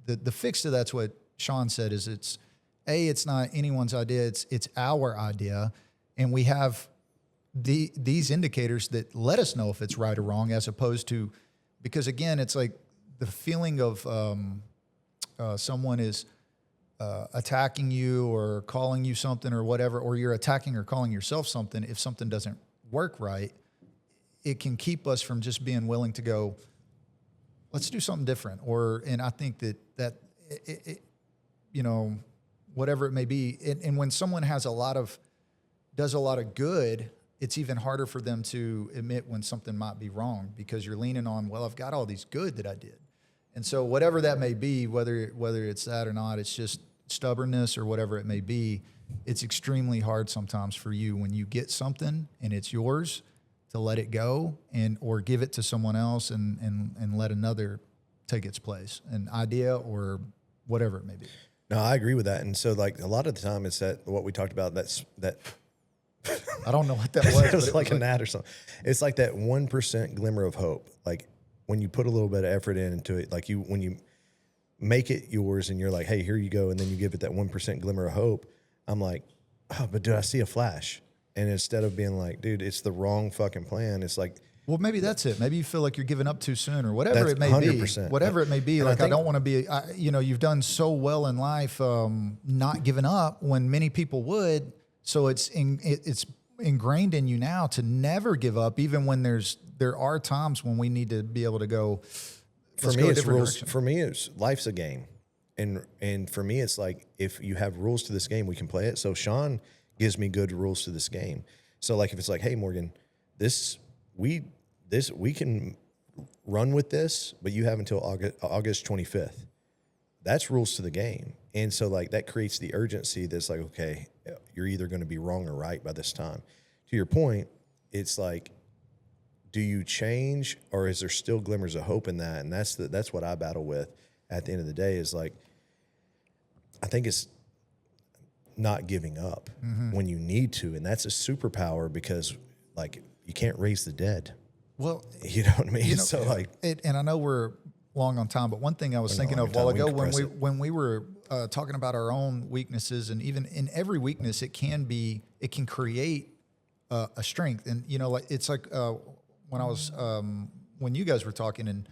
the fix to that's what Sean said is it's not anyone's idea. It's our idea. And we have these indicators that let us know if it's right or wrong, as opposed to, because again, it's like the feeling of someone is attacking you or calling you something or whatever, or you're attacking or calling yourself something. If something doesn't work right, it can keep us from just being willing to go, let's do something different. And I think that whatever it may be. And when someone does a lot of good, it's even harder for them to admit when something might be wrong, because you're leaning on, well, I've got all these good that I did. And so whatever that may be, whether it's that or not, it's just stubbornness or whatever it may be, it's extremely hard sometimes for you when you get something and it's yours to let it go or give it to someone else and let another take its place, an idea or whatever it may be. No, I agree with that. And so, like, a lot of the time, it's what we talked about. That I don't know what that was. it was but like a gnat or something. It's like that 1% glimmer of hope. Like when you put a little bit of effort into it, like when you make it yours and you're like, hey, here you go, and then you give it that 1% glimmer of hope. I'm like, oh, but dude, I see a flash. And instead of being like, dude, it's the wrong fucking plan, it's like, well, maybe that's it. Maybe you feel like you're giving up too soon or whatever That's it may 100%. be. Whatever it may be. And Like, I don't want to be, you've done so well in life not giving up when many people would. So it's ingrained in you now to never give up, even when there are times when we need to be able to go. for let's me, go a it's different rules. direction. For me, it's life's a game. And for me, it's like, if you have rules to this game, we can play it. So Sean gives me good rules to this game. So like, if it's like, hey, Morgan, we can run with this, but you have until August 25th. That's rules to the game. And so like that creates the urgency that's like, okay, you're either going to be wrong or right by this time. To your point, it's like, do you change, or is there still glimmers of hope in that? And that's what I battle with at the end of the day, is like, I think it's not giving up when you need to. And that's a superpower, because like you can't raise the dead. Well, You know what I mean? So like, and I know we're long on time, but one thing I was thinking of a while ago when we were talking about our own weaknesses, and even in every weakness, it can create a strength. And like it's like when I was when you guys were talking, and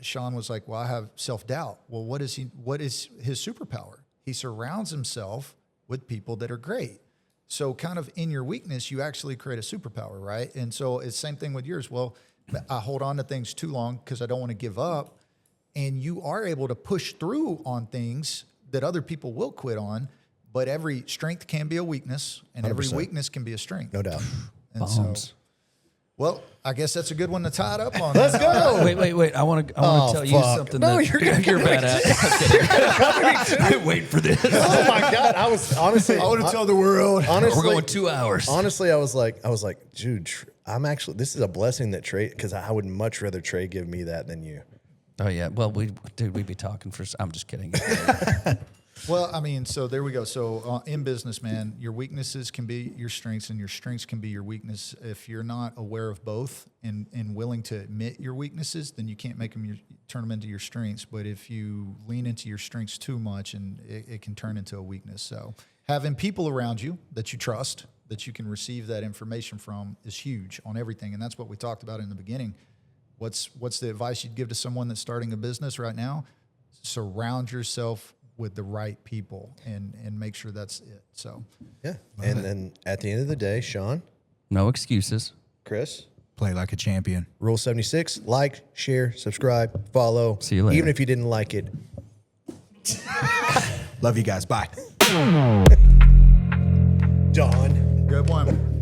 Sean was like, "Well, I have self-doubt." Well, what is his superpower? he surrounds himself with people that are great. So kind of in your weakness, you actually create a superpower, right? And so it's same thing with yours. Well, I hold on to things too long because I don't want to give up. And you are able to push through on things that other people will quit on. But every strength can be a weakness, and every 100%. weakness can be a strength. No doubt. And Bombs. so, well, I guess that's a good one to tie it up on. Let's go. Wait. I want to Oh, tell you fuck. something. No, that you're gonna you're bad at. I'm waiting for this. Oh my God. I was honestly, I want to tell the world. honestly, We're going 2 hours. honestly, I was like, dude, this is a blessing that Trey, because I would much rather Trey give me that than you. Oh yeah. Well, we'd be talking for. I'm just kidding. Well, I mean, so there we go. So in business, man, your weaknesses can be your strengths, and your strengths can be your weakness. If you're not aware of both and willing to admit your weaknesses, then you can't make them turn them into your strengths. But if you lean into your strengths too much, and it can turn into a weakness. So having people around you that you trust, that you can receive that information from, is huge on everything. And that's what we talked about in the beginning. What's the advice you'd give to someone that's starting a business right now? Surround yourself with the right people and make sure that's it. So Yeah. And then at the end of the day, Sean, No excuses. Chris, Play like a champion. Rule 76, like, share, subscribe, follow. See you later. Even if you didn't like it. Love you guys. Bye. Dawn. good one.